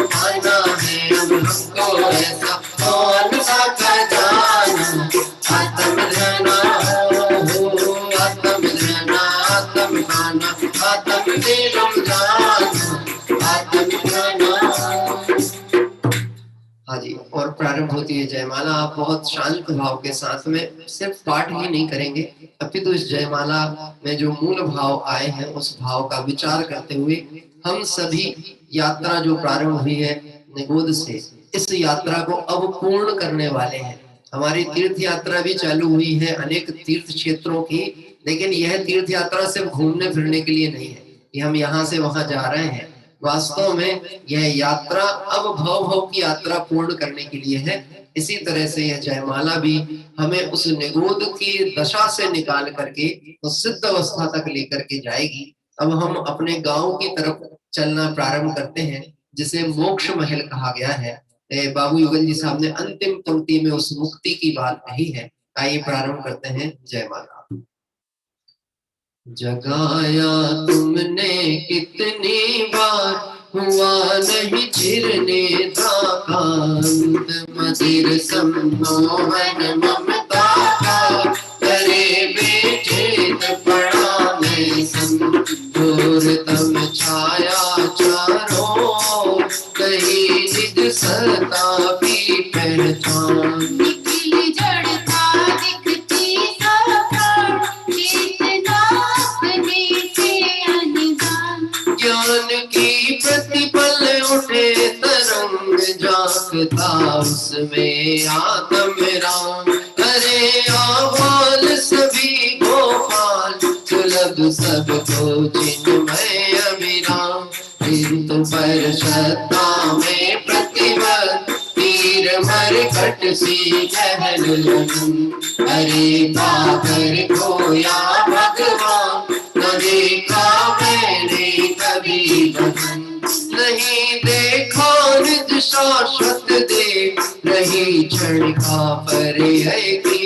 पाना है अब हमको ऐसा कौन सा खजाना, आत्म ध्याना हो आत्म ध्याना आत्म पाना आत्म में रम जाना, आत्म ध्याना। हाँ जी, और प्रारंभ होती है जयमाला। आप बहुत शांत भाव के साथ में सिर्फ पाठ ही नहीं करेंगे, अपितु तो इस जयमाला में जो मूल भाव आए हैं उस भाव का विचार करते हुए हम सभी यात्रा जो प्रारंभ हुई है निगोद से, इस यात्रा को अब पूर्ण करने वाले हैं। हमारी तीर्थ यात्रा भी चालू हुई है अनेक तीर्थ क्षेत्रों की, लेकिन यह तीर्थ यात्रा सिर्फ घूमने फिरने के लिए नहीं है कि हम यहाँ से वहां जा रहे हैं। वास्तव में यह यात्रा अब भव भव की यात्रा पूर्ण करने के लिए है। इसी तरह से यह जयमाला भी हमें उस निगोद की दशा से निकाल करके उस सिद्ध अवस्था तक लेकर के जाएगी। अब हम अपने गांव की तरफ चलना प्रारंभ करते हैं, जिसे मोक्ष महल कहा गया है। बाबू युगल जी साहब ने अंतिम पंक्ति में उस मुक्ति की बात कही है। आइए प्रारंभ करते हैं जयमाला। जगाया तुमने कितनी बार, हुआ नहीं चिरने दाकांत, मदिर सम्मोहन ममता का करे बेचेत पड़ा मैं संजोर तम छाया चारों, कहीं निज सत्ता की पहचान, झांकता उसमें आत्म राम। अरे आवाल सभी गोपाल सुलभ सबको चिन्मय अभिराम। किंतु पर श्रद्धा में प्रतिबद्ध तीर मरकट सी कहल लगन। अरे पाकर खोया भगवान न देखा मैंने कभी बदन। नहीं देखा निज शाश्वत देव रही क्षण का पर्याय की।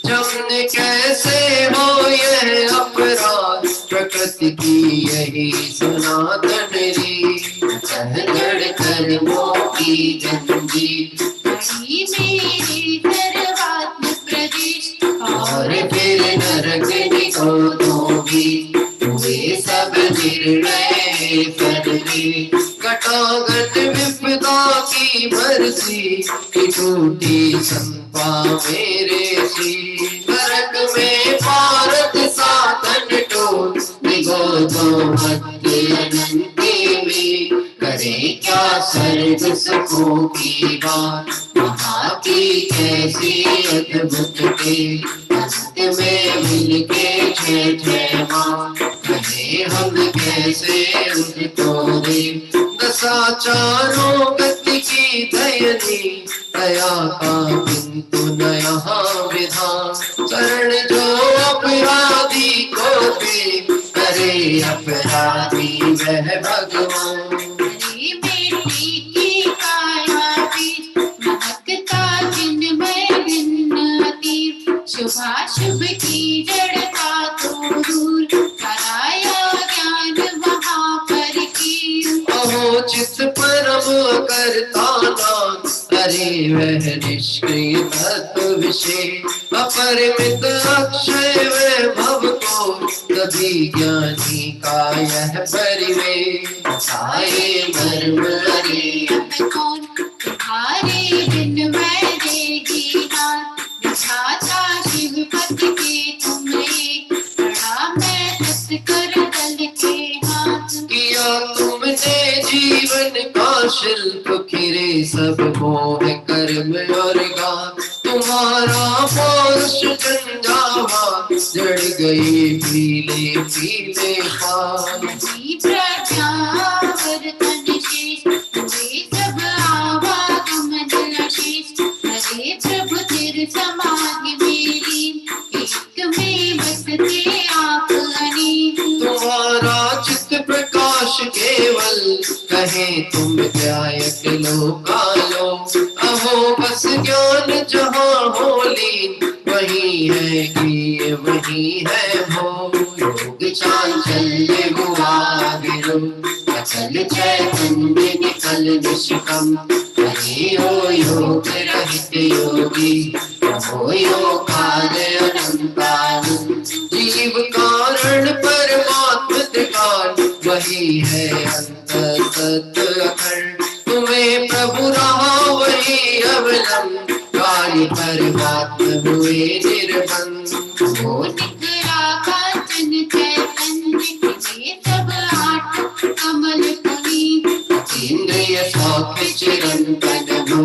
जमने कैसे हो यह अपराध प्रकृति की यही सनातन रीत। सहगड़ कर्मों की जंजीर
बड़ी मेरे सर्वात्म प्रदेश
और फिर नरक निकोदोगी। हुए सब निर्णय फलवे घटाघट विपदा की बरसी। कि टूटी संपा मेरे सी। नरक में भारत साधन टोल निगोदो मध्य अनंती में। करे क्या सर्ग सुखों की बात वहाँ की कैसी अद्भुत के। अंत में मिलके जय जय माँ कहे हम कैसे उनको रे। दशाचारों गति की दयनी दया का किंतु न यहाँ विधान। शरण जो अपराधी को दे करे अपराधी वह भगवान।
हरे बेटी की काया बीज महकता चिन्मय भिन्न अतीत। शुभाशुभ की जड़ता तो दूर कराया ज्ञान वहाँ पर की।
अहो चित परम करता नाम। अरे वह निष्क्रिय तत्व विशेष अपरिमित अक्षय वैभव को। कभी ज्ञानी का यह परिवेश आए मर्म। अरे
अब कौन तुम्हारे बिन मैं देगी नाथ। दिखाता शिवपति के तुम्हें बड़ा मैं तत्कर दल के हाथ।
किया तुमने जीवन का शिल्प खिरे सब मोह कर्म और गान। तुम्हारा पौरुष झंझावात जड़ गए पीले पीले पान।
नदी प्रज्ञावर्तन शेष हुए सब आवागमन शेष। हरे प्रभु तिर समाधि मेरी एक में बसते आप अनेक।
तुम्हारा चित्त प्रकाश केवल कहे तुम गायक लोकालो। अहो बस ज्ञान जहाँ होली वही है कि वही है हो। योग चांचल्य हुआ विरो अचल चैतन्य निकल निष्कम। हरि हो योग रहित योगी हो योगाद अनंतानंद। जीव कारण परमात्म त्रिकाल वही है अंत सत्य अखंड। तुम्हें प्रभु रहा वही अवलंब काली परमात्म हुए निर्बंध।
वो निकला कांचन चैतन्य के सब आठ कमल पुनीत।
इंद्रिय सौख्य चिरंतन हो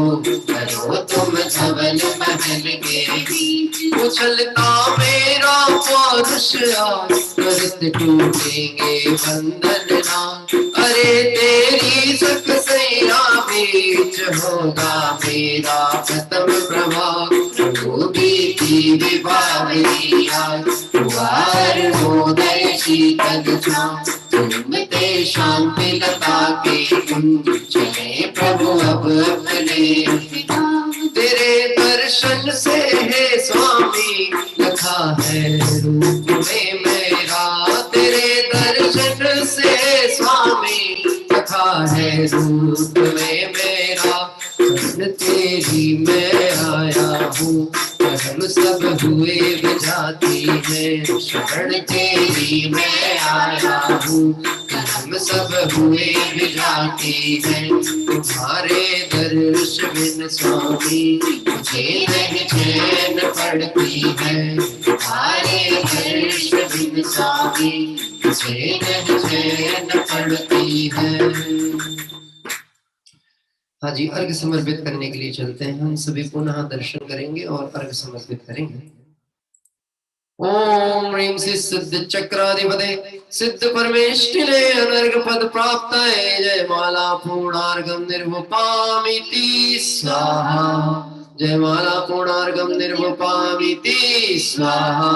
करो तुम धवल महल के बीच। उछलता मेरा पौरुष तुरंत टूटेंगे बंधन ना। अरे तेरी सकसैया बीच होगा मेरा खत्म प्रभाव। बीती विभावरी आज द्वार मोदय शीतल छाँव। तुमते शांति लता के कुंज चले प्रभु अब अपने। तेरे दर्शन से है स्वामी लखा है रूप में मेरा। तेरे दर्शन से स्वामी लखा है रूप में मेरा। शरण तेरी मैं आया हूँ हम सब हुए विजाती है। शरण तेरी मैं आया हूँ हम सब हुए विजाती है। तुम्हारे दर्श बिन स्वामी मुझे नहीं चैन पड़ती है। तुम्हारे दर्श बिन स्वामी मुझे नहीं चैन पड़ती है। हाँ जी, अर्घ समर्पित करने के लिए चलते हैं। हम सभी पुनः दर्शन करेंगे और अर्घ समर्पित करेंगे। ओम ह्रीं सिद्ध चक्राधिपते सिद्ध परमेष्ठिने अनर्घ पद प्राप्त जय माला पूर्णार्घम निर्वपामिति स्वाहा। जय माला पूर्णार्घम निर्वपामिति स्वाहा।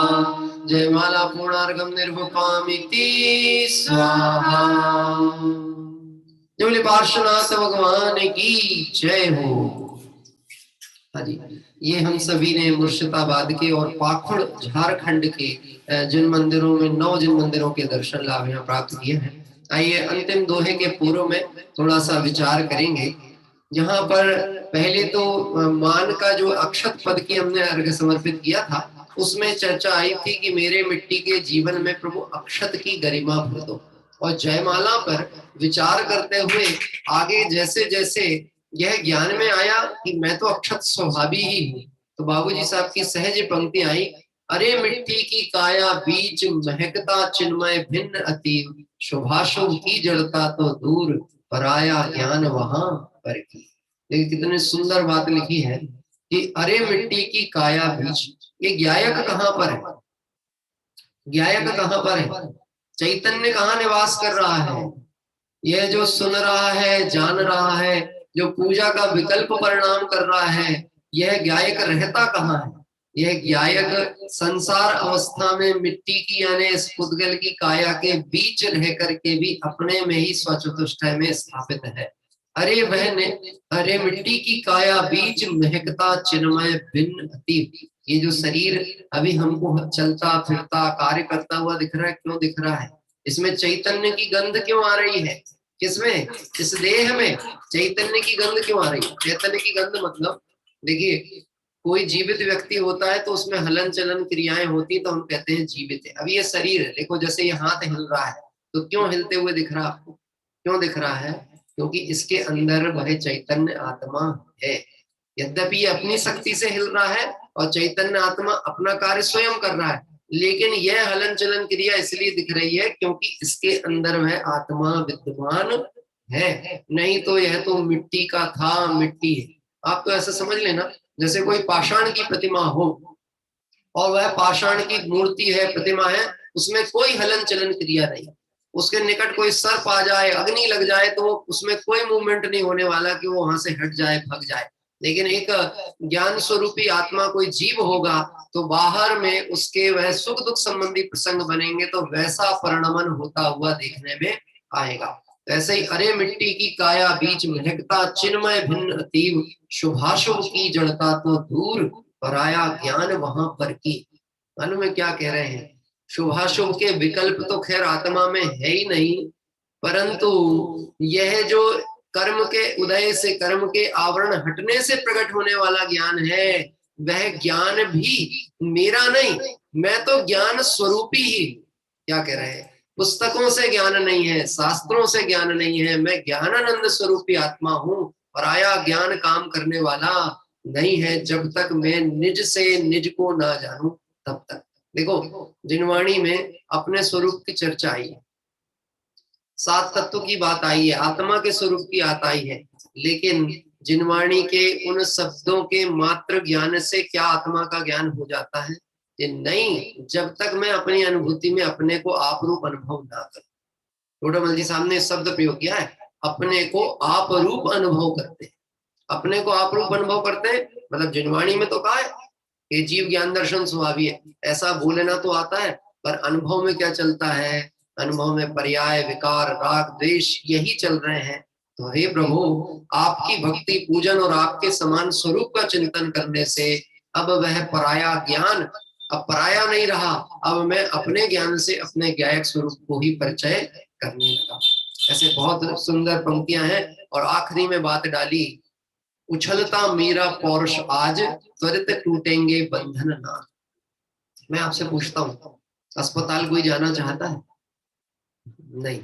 जय माला पूर्णार्घम निर्वपामिति स्वाहा। जय बोले पार्श्वनाथ भगवान की जय हो। हाँ जी, ये हम सभी ने मुर्शिदाबाद के और पाखुड़ झारखंड के जिन मंदिरों में 9 जिन मंदिरों के दर्शन लाभ यहाँ प्राप्त किए हैं। आइए अंतिम दोहे के पूर्व में थोड़ा सा विचार करेंगे। यहाँ पर पहले तो मान का जो अक्षत पद की हमने अर्घ समर्पित किया था, उसमें चर्चा आई थी कि मेरे मिट्टी के जीवन में प्रभु अक्षत की गरिमा भर दो। और जयमाला पर विचार करते हुए आगे जैसे जैसे यह ज्ञान में आया कि मैं तो अक्षत स्वभावी ही हूँ, तो बाबूजी साहब की सहज पंक्ति आई, अरे मिट्टी की काया बीच महकता चिन्मय भिन्न अतीव, शुभाशुभ की जड़ता तो दूर पराया ज्ञान वहां पर की। देखिए कितनी सुंदर बात लिखी है कि अरे मिट्टी की काया बीच। ये ज्ञायक कहाँ पर है? ज्ञायक कहाँ पर है? चैतन्य कहाँ निवास कर रहा है? यह जो सुन रहा है, जान रहा है, जो पूजा का विकल्प परिणाम कर रहा है, यह ज्ञायक रहता कहाँ है? यह ज्ञायक संसार अवस्था में मिट्टी की यानी इस पुद्गल की काया के बीच रह करके भी अपने में ही स्वचतुष्टय में स्थापित है। अरे बहन, अरे मिट्टी की काया बीच महकता चिन्मय भिन्न अतीव। ये जो शरीर अभी हमको चलता फिरता कार्य करता हुआ दिख रहा है, क्यों दिख रहा है? इसमें चैतन्य की गंध क्यों आ रही है? किसमें? इस देह में चैतन्य की गंध क्यों आ रही है? चैतन्य की गंध मतलब देखिए, कोई जीवित व्यक्ति होता है तो उसमें हलन चलन क्रियाएं होती, तो हम कहते हैं जीवित है। अब ये शरीर है, देखो जैसे ये हाथ हिल रहा है, तो क्यों हिलते हुए दिख रहा आपको? क्यों दिख रहा है? क्योंकि इसके अंदर वह चैतन्य आत्मा है। यद्यपि ये अपनी शक्ति से हिल रहा है और चैतन्य आत्मा अपना कार्य स्वयं कर रहा है, लेकिन यह हलन चलन क्रिया इसलिए दिख रही है क्योंकि इसके अंदर वह आत्मा विद्यमान है। नहीं तो यह तो मिट्टी का था, मिट्टी है। आप तो ऐसा समझ लेना जैसे कोई पाषाण की प्रतिमा हो और वह पाषाण की मूर्ति है, प्रतिमा है, उसमें कोई हलन चलन क्रिया नहीं, उसके निकट कोई सर्प आ जाए, अग्नि लग जाए, तो उसमें कोई मूवमेंट नहीं होने वाला कि वो वहां से हट जाए, भग जाए। लेकिन एक ज्ञान स्वरूपी आत्मा कोई जीव होगा तो बाहर में उसके वह सुख दुख संबंधी प्रसंग बनेंगे, तो वैसा परिणमन होता हुआ देखने में आएगा। ऐसे ही अरे मिट्टी की काया बीच महकता चिन्मय भिन्न अतीव, शुभाशुभ की जड़ता तो दूर पराया ज्ञान वहां पर की। मालूम है क्या कह रहे हैं? शुभाशुभ के विकल्प तो खैर आत्मा में है ही नहीं, परंतु यह जो कर्म के उदय से, कर्म के आवरण हटने से प्रकट होने वाला ज्ञान है, वह ज्ञान भी मेरा नहीं, मैं तो ज्ञान स्वरूपी ही। क्या कह रहे हैं? पुस्तकों से ज्ञान नहीं है, शास्त्रों से ज्ञान नहीं है, मैं ज्ञानानंद स्वरूपी आत्मा हूं। पराया ज्ञान काम करने वाला नहीं है जब तक मैं निज से निज को ना जानूं तब तक। देखो जिनवाणी में अपने स्वरूप की चर्चा आई है, 7 तत्व की बात आई है, आत्मा के स्वरूप की बात आई है, लेकिन जिनवाणी के उन शब्दों के मात्र ज्ञान से क्या आत्मा का ज्ञान हो जाता है? ये नहीं, जब तक मैं अपनी अनुभूति में अपने को आप रूप अनुभव ना करूं। टोडामल जी साहब ने शब्द प्रयोग किया है, अपने को आप रूप अनुभव करते हैं। अपने को आप रूप अनुभव करते हैं मतलब जिनवाणी में तो कहा है कि जीव ज्ञान दर्शन स्वभावी है, ऐसा बोलना तो आता है, पर अनुभव में क्या चलता है? अनुभव में पर्याय, विकार, राग, द्वेष यही चल रहे हैं। तो हे प्रभु, आपकी भक्ति, पूजन और आपके समान स्वरूप का चिंतन करने से अब वह पराया ज्ञान अब पराया नहीं रहा, अब मैं अपने ज्ञान से अपने ज्ञायक स्वरूप को ही परिचय करने लगा। ऐसे बहुत सुंदर पंक्तियां हैं। और आखिरी में बात डाली, उछलता मेरा पौरुष आज, त्वरित टूटेंगे बंधन नाथ। मैं आपसे पूछता हूँ, अस्पताल कोई जाना चाहता है? नहीं।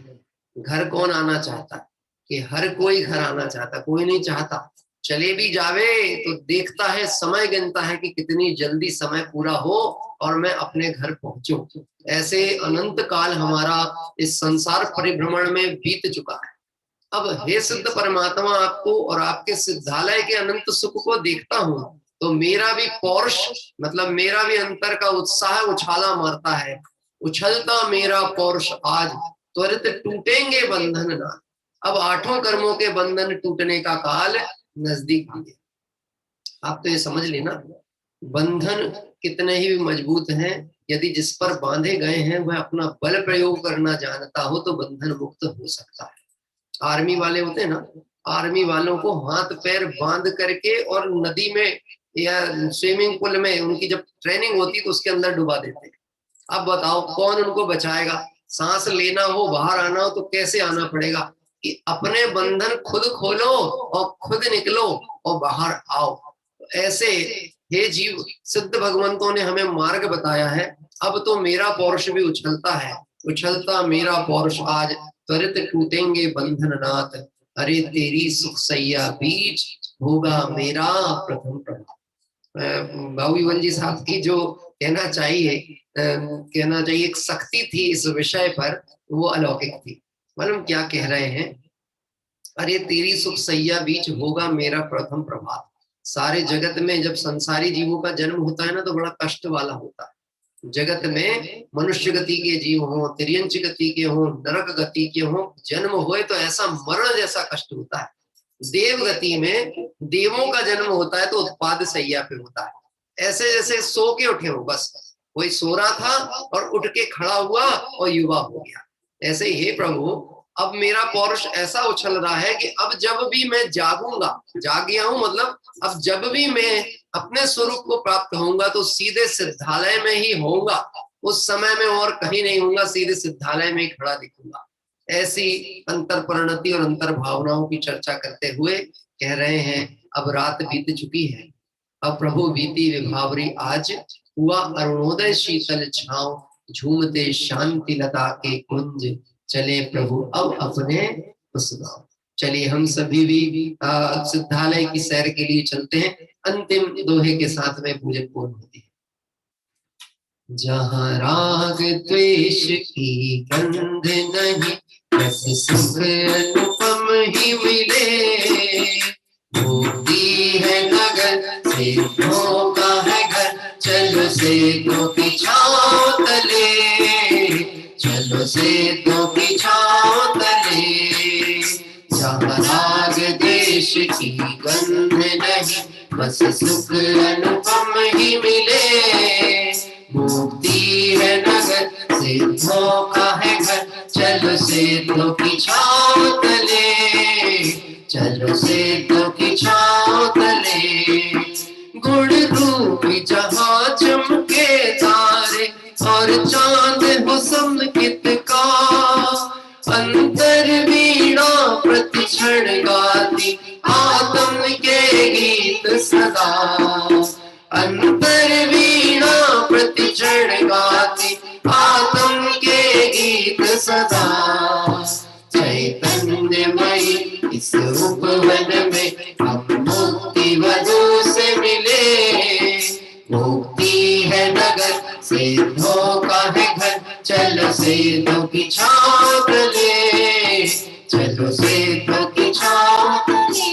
घर कौन आना चाहता है? कि हर कोई घर आना चाहता, कोई नहीं चाहता। चले भी जावे तो देखता है, समय गिनता है कि कितनी जल्दी समय पूरा हो और मैं अपने घर पहुंचूं। ऐसे अनंत काल हमारा इस संसार परिभ्रमण में बीत चुका है। अब हे सिद्ध परमात्मा, आपको और आपके सिद्धालय के अनंत सुख को देखता हूं तो मेरा भी पौरुष, मतलब मेरा भी अंतर का उत्साह उछाला मारता है। उछलता मेरा पौरुष आज, त्वरित टूटेंगे बंधन ना। अब 8 कर्मों के बंधन टूटने का काल नजदीक आ गया। आप तो ये समझ लेना, बंधन कितने ही मजबूत हैं, यदि जिस पर बांधे गए हैं वह अपना बल प्रयोग करना जानता हो तो बंधन मुक्त हो सकता है। आर्मी वाले होते हैं ना, आर्मी वालों को हाथ पैर बांध करके और नदी में या स्विमिंग पूल में उनकी जब ट्रेनिंग होती है तो उसके अंदर डुबा देते हैं। अब बताओ कौन उनको बचाएगा? सांस लेना हो, बाहर आना हो तो कैसे आना पड़ेगा? कि अपने बंधन खुद खोलो और खुद निकलो और बाहर आओ। ऐसे हे जीव, सिद्ध भगवंतों ने हमें मार्ग बताया है। अब तो मेरा पौरुष भी उछलता है, उछलता मेरा पौरुष आज, त्वरित टूटेंगे बंधन नाथ। अरे तेरी सुख सैया बीच, होगा मेरा प्रथम प्रभात। बाबू विमल जी साहब की जो कहना चाहिए एक शक्ति थी इस विषय पर, वो अलौकिक थी। मालूम क्या कह रहे हैं? अरे तेरी सुख सैया बीच, होगा मेरा प्रथम प्रभात। सारे जगत में जब संसारी जीवों का जन्म होता है ना तो बड़ा कष्ट वाला होता है। जगत में मनुष्य गति के जीव हो, तिर्यंच गति के हो, नरक गति के हो, जन्म होए तो ऐसा मरण जैसा कष्ट होता है। देव गति में देवों का जन्म होता है तो उत्पाद सैया पे होता है। ऐसे जैसे सो के उठे हो, बस कोई सो रहा था और उठ के खड़ा हुआ और युवा हो गया। ऐसे ही हे प्रभु, अब मेरा पौरुष ऐसा उछल रहा है कि अब जब भी मैं जागूंगा, जाग गया हूं मतलब अब जब भी मैं अपने स्वरूप को प्राप्त होऊंगा तो सीधे सिद्धालय में ही होऊंगा। उस समय में और कहीं नहीं होऊंगा, सीधे सिद्धालय में ही खड़ा दिखूंगा। ऐसी अंतर परिणति और अंतर भावनाओं की चर्चा करते हुए कह रहे हैं अब रात बीत चुकी है, अब प्रभु बीती विभावरी आज, हुआ अरुणोदय शीतल छांव, झूमते शांति लता के कुंज, चले प्रभु अब अपने उस गांव। चलिए हम सभी भी सिद्धालय की सैर के लिए चलते हैं। अंतिम दोहे के साथ में पूजन पूर्ण होती है। जहाँ राग द्वेष की गंध नहीं, रस सुख अनुपम ही मिले, भोगी है नगर सेठों का है घर, चलो सेठों की छाँव तले, चलो सेठों की छाँव तले। जहाँ राग द्वेष की गंध नहीं, बस सुख अनुपम ही मिले, मुक्ति है नगर सिद्धों का है घर, चलो सिद्धों की छाँव तले, चलो सिद्धों की छाँव तले। गुण रूपी जहाँ चमके तारे और चांद हो समकित का, अंतर वीणा प्रति क्षण गाती आत्म के गीत सदा, अंतर वीणा प्रति क्षण गाती आत्म के गीत सदा। चैतन्यमयी इस उपवन में हम मुक्ति वधु से मिले, मुक्ति है नगर सिद्धों का है घर, चलो सिद्धों की छाँव तले, चलो सिद्धों की छाँव तले।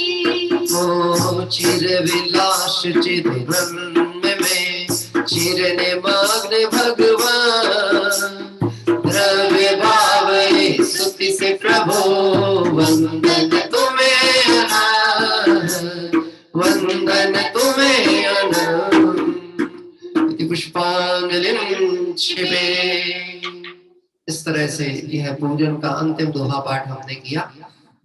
ओ चिर विलास चिर ब्रह्म में चिरने मग्न भगवान, द्रव्य भाव स्तुति से प्रभु वंदन तुम्हें अनंत, वंदन तुम्हें अनंत। पुष्पांजलिं क्षिपे। इस तरह से यह पूजन का अंतिम दोहा पाठ हमने किया।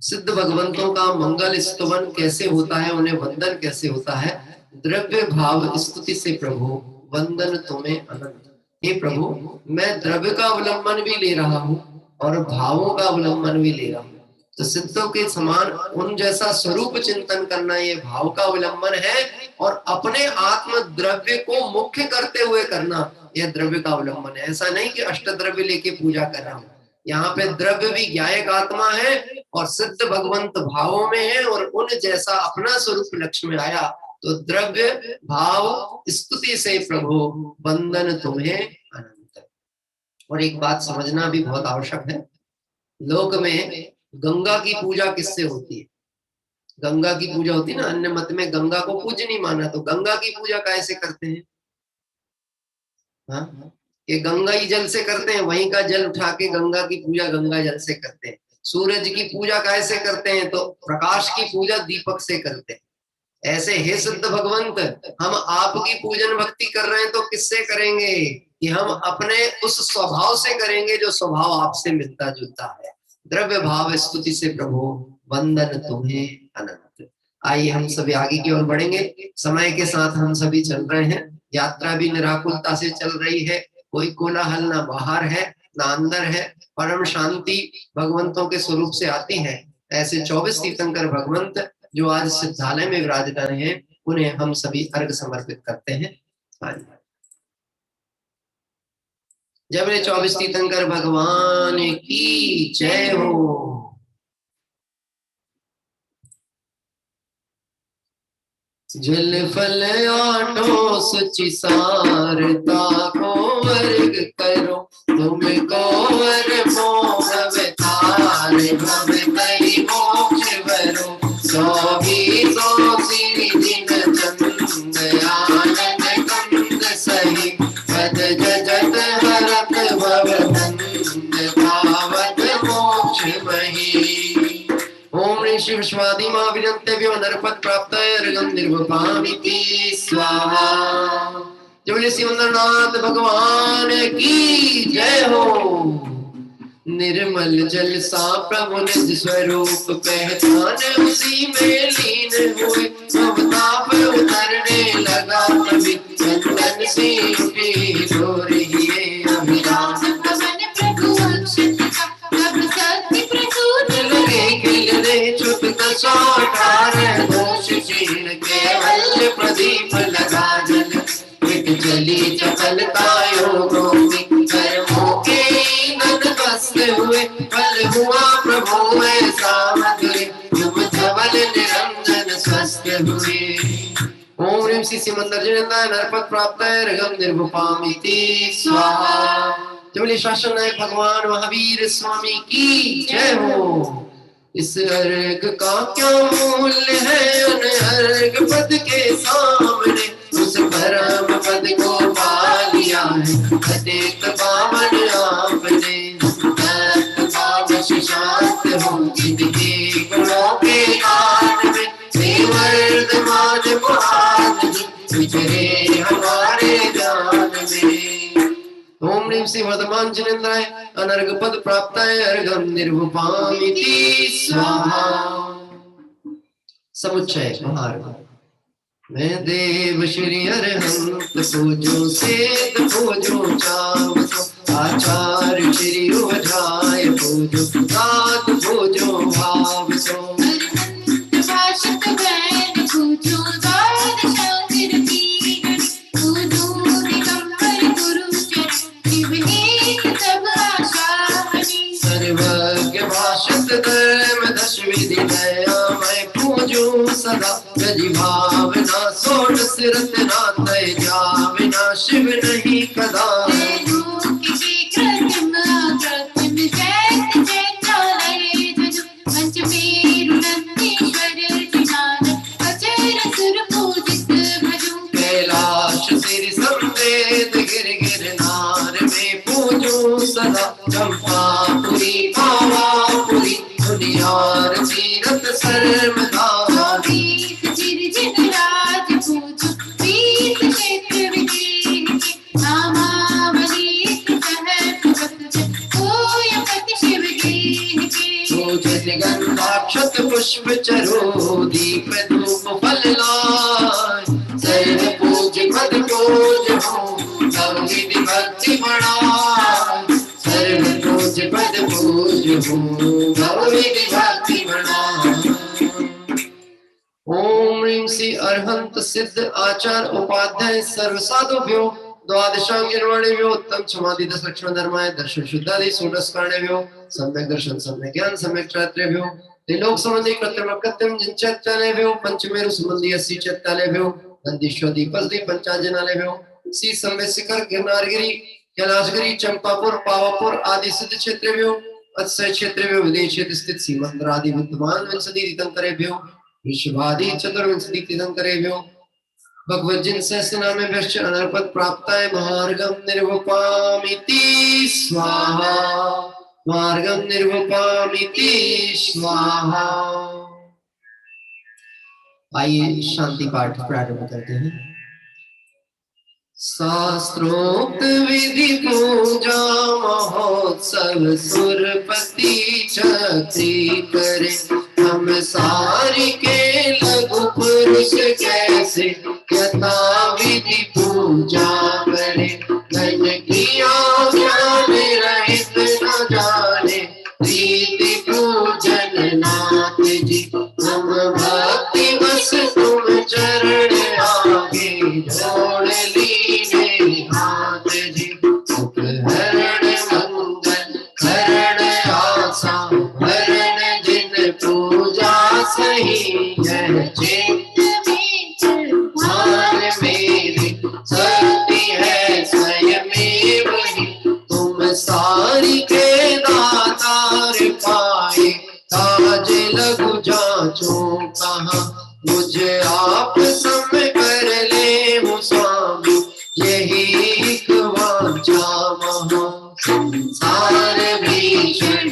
सिद्ध भगवंतों का मंगल स्तुवन कैसे होता है, उन्हें वंदन कैसे होता है? द्रव्य भाव स्तुति से प्रभु वंदन तुम्हें अनंत। हे प्रभु, मैं द्रव्य का अवलंबन भी ले रहा हूँ और भावों का अवलंबन भी ले रहा हूँ। तो सिद्धों के समान उन जैसा स्वरूप चिंतन करना ये भाव का अवलंबन है, और अपने आत्म द्रव्य को मुख्य करते हुए करना यह द्रव्य का अवलंबन है। ऐसा नहीं कि अष्ट द्रव्य लेके पूजा कर रहा हूँ। यहाँ पे द्रव्य भी ज्ञायक आत्मा है और सिद्ध भगवंत भावों में है, और उन जैसा अपना स्वरूप लक्ष्य में आया तो द्रव्य भाव स्तुति से प्रभु वंदन तुम्हें अनंत। और एक बात समझना भी बहुत आवश्यक है, लोक में गंगा की पूजा किससे होती है? गंगा की पूजा होती है ना, अन्य मत में गंगा को पूज्य नहीं माना, तो गंगा की पूजा कैसे करते हैं? हाँ, ये गंगा ही जल से करते हैं, वहीं का जल उठा के गंगा की पूजा गंगा जल से करते हैं। सूरज की पूजा कैसे करते हैं? तो प्रकाश की पूजा दीपक से करते हैं। ऐसे हे सिद्ध भगवंत, हम आपकी पूजन भक्ति कर रहे हैं तो किससे करेंगे? कि हम अपने उस स्वभाव से करेंगे जो स्वभाव आपसे मिलता जुलता है। द्रव्य भाव स्तुति से प्रभु वंदन तुम्हें अनंत। आइए हम सभी आगे की ओर बढ़ेंगे। समय के साथ हम सभी चल रहे हैं, यात्रा भी निराकुलता से चल रही है, कोई कोलाहल ना बाहर है ना अंदर है, परम शांति भगवंतों के स्वरूप से आती है। ऐसे 24 तीर्थंकर भगवंत जो आज सिद्धालय में विराजमान हैं, उन्हें हम सभी अर्घ समर्पित करते हैं। जब रे 24 तीर्थंकर भगवान की जय हो। जल फल आठों सुचि सारता को वर्ग करो, तुमको वर मोह तार भव करी मोक्ष वरो। सो श्री दिन चंद आनंद कंद सही, पद जगत हरत भव नंद पावत मोक्ष मही। ओम ह्रीं श्री विश्वादि महावीरन्तेभ्यो नरपद प्राप्ताय अर्घं निर्वपामिति स्वाहा। जय श्री वंदनाथ भगवान की जय हो। निर्मल जल सा प्रभु निज स्वरूप पहचान, उसी में लीन हुए सब ताप उतरने लगा। तभी चंदन से उठी हो रही है अभिलाष। दोष क्षीण केवल प्रदीप लगा जल, चली चपलता योगों की कर्मों के ईंधन बस्त हुए। फल हुआ प्रभु ऐसा मधुर, तुम धवल निरंजन स्वस्थ हुए। ओम ह्रीं श्री मंदरजनंदाय नरपद प्राप्ताय अर्घं निर्वपामिति स्वाहा। बोलिए शासन नायक भगवान महावीर स्वामी की जय हो। इस अर्घ का क्या मूल्य है उन अर्घ पद के सामने, उस परम पद को पा लिया है अनेक पावन आपने। पावन शांत हो जिनके गुणों के गान में, वर्धमान महान विचरे हमारे जान में। ओम ह्रीं श्री वर्धमान जिनेन्द्राय अनर्घ पद प्राप्ताय अर्घं निर्वपामिति स्वाहा। समुच्चय महार्घ। मैं देव श्री अरहंत पूजो सेत पूजो चावसो, आचार्य श्री ओझाय पूजो सात पूजो भावसो।
भाषक बैन पूजो गाद शंकर की गण, पूजो दिगंबर गुरु चरण शिव एक सब आशा हरि।
सर्वज्ञ भाषक धर्म दश विधि दया मैं पूजो सदा। गज भावना सोट सिरत नातय जावना, शिव नहीं कदा। कैलाश सिर संवेद गिर गिरनार में पूजो सदा। चंपापुरी पावापुरी दुनियार तीरथ सर्वदा। गंधाक्षत पुष्प चरो दीप धूप फल लाय, सर्व पूज पद पूज हो तब विधि भक्ति बढ़ाय। सर्व पूज पद पूज हो तब विधि भक्ति बढ़ाय। ओम ह्रीं श्री अरहंत सिद्ध आचार उपाध्याय सर्व साधुभ्यो द्वादशांग निर्वाणेभ्यो उत्तम समाधि दस लक्षण धर्माय दर्शन शुद्धादि षोडश कारणेभ्यो सम्यक दर्शन सम्यक ज्ञान सम्यक त्रात्रेभ्यो त्रिलोक संबंधी कृत्रिम कृत्रिम जिनचैत्यालयभ्यो पंचमेरु संबंधी 80 चैत्यालयभ्यो नंदीश्वरी पसदी पंचाजनालयभ्यो श्री संवेद शिखर गिरनारगिरी कैलाशगिरी चंपापुर पावापुर आदि सिद्ध क्षेत्रेभ्यो अस्य क्षेत्रे विदेशे स्थित सीमंतरादि विद्यमान विंशति तीर्थंकरेभ्यो विश्वादि चतुर्विंशति तीर्थंकरेभ्यो भगवज्जिन सहस्रनामेभ्यश्च अनर्पद प्राप्ताय मार्गं निर्वपामिति स्वाहा मार्गं निर्वपामिति स्वाहा। आइए शांति पाठ प्रारंभ करते हैं। शास्त्रोक्त विधि पूजा महोत्सव सुरपति छत्री करे हम सारी के लघु पुरुष कैसे यथा विधि पूजा करे धन किया ज्ञान रहित न जाने प्रीति पूजन नाथ जी हम भक्ति बस तुम चरण आगे जोड़ लीने हाथ जी सुख हरण मंगल हरण आशा हरण जिन पूजा सही है चित्त मान मेरी शक्ति है स्वयं वही तुम सारी के दातार पाए ताज लघु जाचो कहा मुझे आप सम कर ले हो स्वामी यही एक वांछा महा संसार भीषण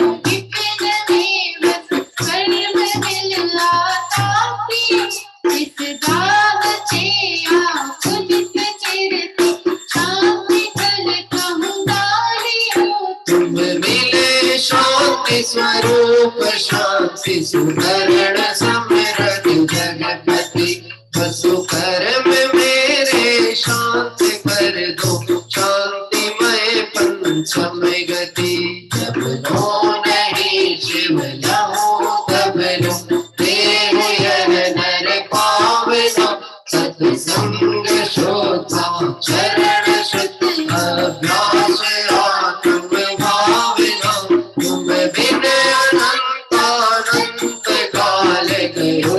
तुम मिले शांति स्वरूप शांति सुधरण समृद्ध जगपति वसु कर्म मेरे शांति कर दो शांतिमय पंचम गति जब लो नहीं शिव लहो तब लो देव यह नर पावना सत्संग शोधा चरण शुद्ध अभ्यास आत्म भावना तुम बिन अनंत अनंत काल गयो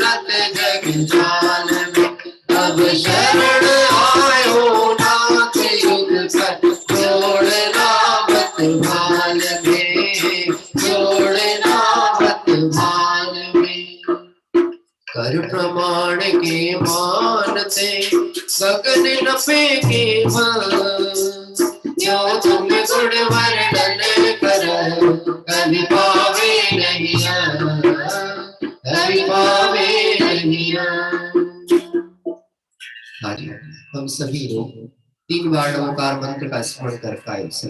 लत जग जाल में अब शरण आयो नाथ युग पर जोड़ना बत भाल में जोड़ना बत भाल में कर प्रमाण के मानते गगन नपे के जो तुम गुण वर्णन करो कभी पावे नहीं कभी पावे नहीं। हम सभी लोग 3 बार नमोकार मंत्र का स्मरण कर कायम से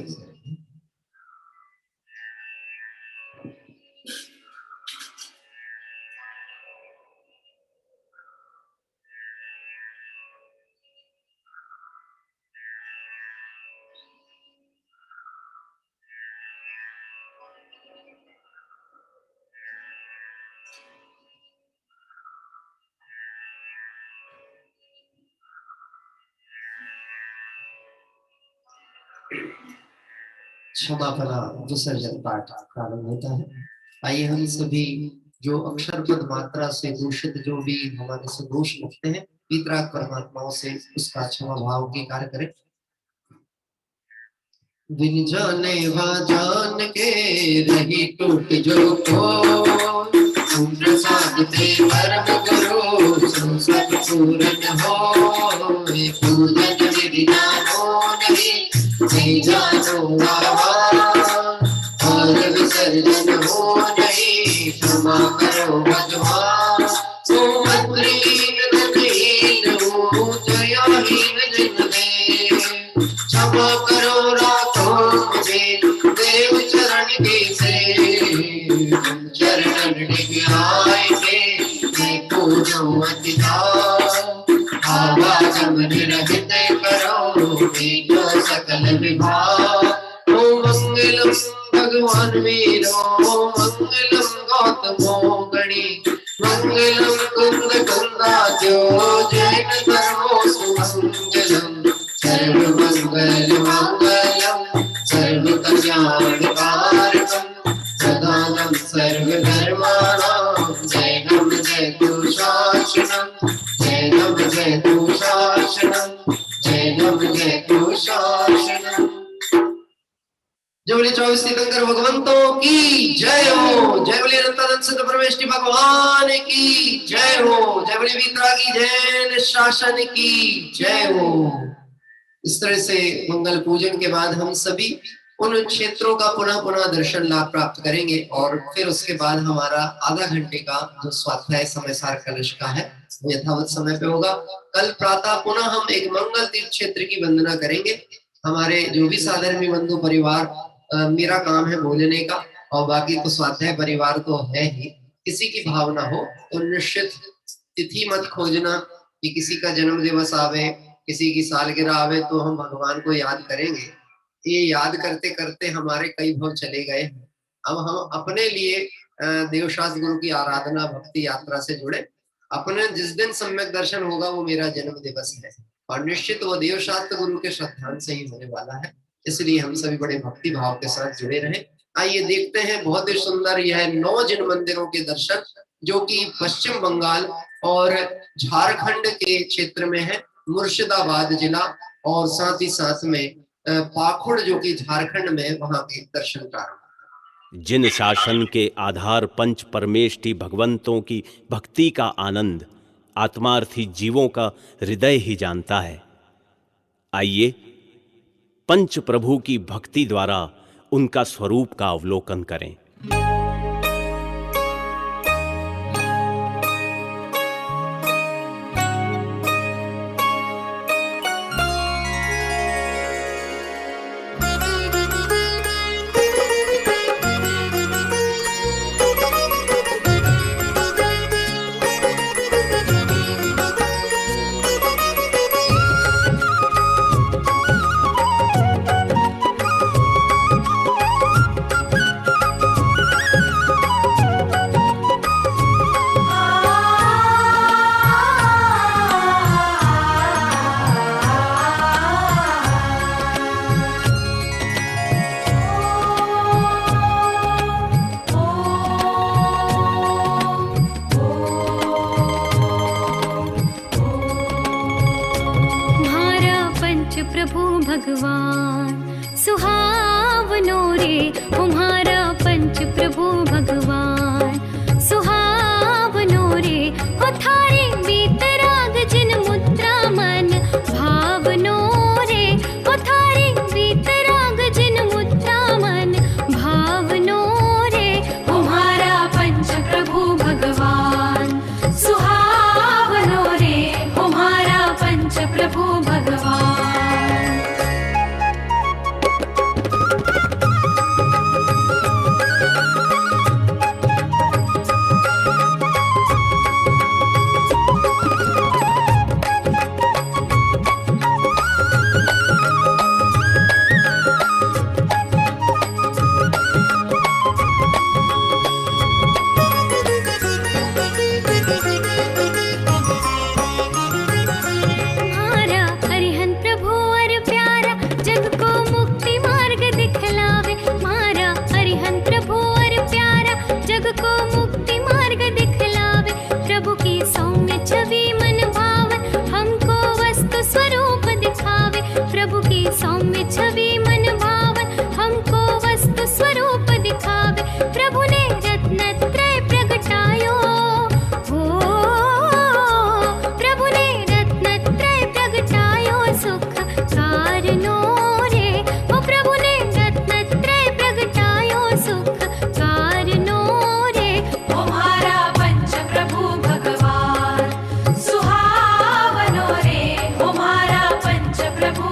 क्षमापना विसर्जन पाठ प्रारंभ होता है। आइए हम सभी जो अक्षर पद मात्रा से दूषित जो भी हमारे से दोष लगते हैं वितराग परमात्माओं से उसका क्षमा भाव की कार्य करें। बिन जाने वा जान के रही टूट जो को प्रसाद ते परम गुरु संसद पूर्ण हो पूजन विधि जानो नहीं जानो और विसर्जन हो नहीं क्षमा करो भगवान तो मंत्रीहीन धनहीन हो जयाहीन जन दे क्षमा करो राखो मुझे देव चरण के से चरण डिग आएंगे मैं पूजो अधिकार आवाज मन रहित करो जो सकल विभाग ओ मंगलम भगवान वीरो मंगलम गौतमो गणी मंगलम कुंद कुंदाद्यो जैन धर्मो सुमंगलम सर्व मंगल मंगलम सर्व कल्याण कारकम सदानं सर्व धर्माणां जैनम जयतु शासनम जैनम जयतु शासनम जैनम जयतु शासनम। जो बोले 24 तीर्थंकर भगवंतों की जय हो। जय बोले अनंतानंद सिद्ध परमेष्टि भगवान की जय हो। जय बोले वीतरागी जैन शासन की जय हो। इस तरह से मंगल पूजन के बाद हम सभी उन क्षेत्रों का पुनः पुनः दर्शन लाभ प्राप्त करेंगे और फिर उसके बाद हमारा आधा घंटे का जो स्वाध्याय समय सार कलश का है वो यथावत समय पे होगा। कल प्रातः पुनः हम एक मंगल तीर्थ क्षेत्र की वंदना करेंगे। हमारे जो भी साधर्मी बंधु परिवार, मेरा काम है बोलने का और बाकी तो स्वाध्याय परिवार तो है ही। किसी की भावना हो तो निश्चित तिथि मत खोजना कि किसी का जन्म दिवस आवे, किसी की सालगिरह आवे तो हम भगवान को याद करेंगे। ये याद करते करते हमारे कई भव चले गए। अब हम अपने लिए देवशास्त्र गुरु की आराधना भक्ति यात्रा से जुड़े। अपने जिस दिन सम्यक दर्शन होगा वो मेरा जन्म दिवस है और निश्चित वो देवशास्त्र गुरु के श्रद्धांत से ही होने वाला है। इसलिए हम सभी बड़े भक्ति भाव के साथ जुड़े रहे। आइए देखते हैं बहुत ही सुंदर यह 9 जिन मंदिरों के दर्शन जो कि पश्चिम बंगाल और झारखंड के क्षेत्र में है, मुर्शिदाबाद जिला और साथ ही साथ में पाखुड़ जो कि झारखंड में, वहां के दर्शन प्रारंभ।
जिन शासन के आधार पंच परमेष्टि भगवंतों की भक्ति का आनंद आत्मार्थी जीवों का हृदय ही जानता है। आइए पंच प्रभु की भक्ति द्वारा उनका स्वरूप का अवलोकन करें।
प्रभु भगवान सुहावनो रे, तुम्हारा पंच प्रभु भगवान सुहावनो रे। हो थारे बीतराग जिन मुद्रा मन भावनो रे, हो थारे बीतराग जिन मुद्रा मन भावनो रे। तुम्हारा पंच प्रभु भगवान सुहावनो रे, तुम्हारा पंच प्रभु भगवान। सौम्य छवि मन भावन हमको वस्तु स्वरूप दिखावे। प्रभु ने रत्नत्रय प्रगटायो हो, प्रभु ने रत्नत्रय प्रगटायो सुख कारणो रे। ओ प्रभु ने रत्नत्रय प्रगटायो सुख कारणो रे। तुम्हारा पंच प्रभु भगवान सुहावनो रे, तुम्हारा पंच प्रभु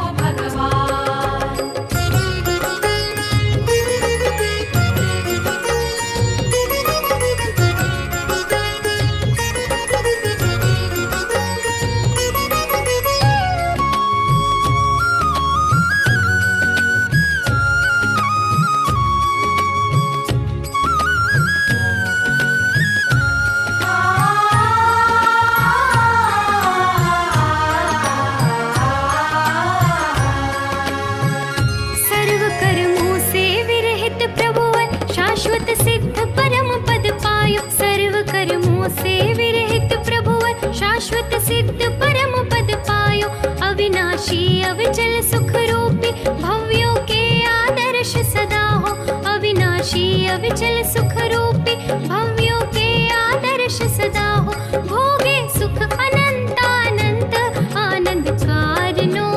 शाश्वत सिद्ध परम पद पायो। सर्व कर्मों से विरहित प्रभुवर शाश्वत सिद्ध परम पद पायो। अविनाशी अविचल सुख रूपी भव्यों के आदर्श सदा हो। अविनाशी अविचल सुख रूपी भव्यों के आदर्श सदा हो भोगे सुख अनंत अनंत आनंद कारणो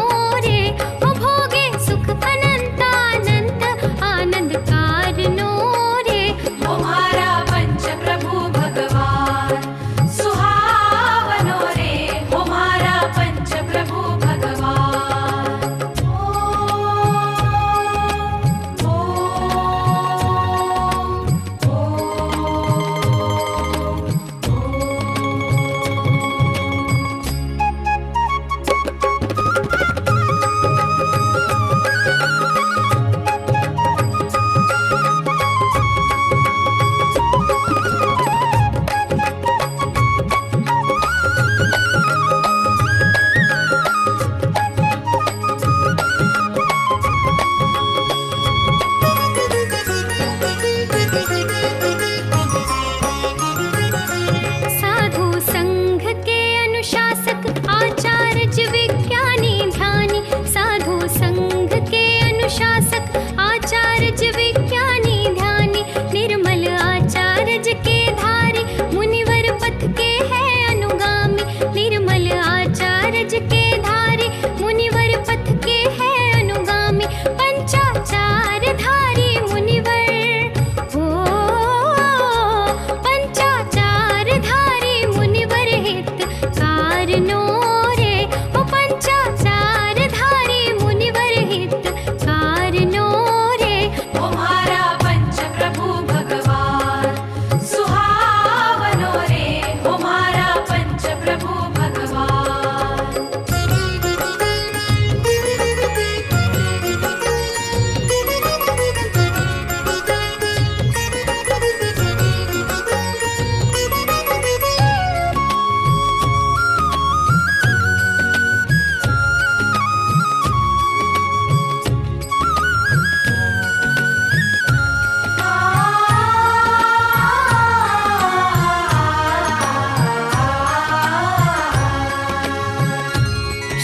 रे हो भोगे सुख अनंत अनंत आनंद कारणो रे
तुम्हारा पंच प्रभु भगवान सुहावनो रे तुम्हारा पंच प्रभु भगवान
साधु संघ के अनुशासक आचार्य विज्ञानी ध्यानी साधु संघ के अनुशासक आचार्य विज्ञानी ध्यानी निर्मल आचार्य के धारी मुनिवर पथ के है अनुगामी निर्मल आचार्य के धारी मुनिवर पथ के है अनुगामी पंचाचार धारी मुनिवर हो पंचाचार धारी मुनिवर हित कारणो रे ओ पंचाचार धारी मुनिवर हित कारणो रे
तुम्हारा पंच प्रभु भगवान सुहावनो रे तुम्हारा पंच प्रभु भगवान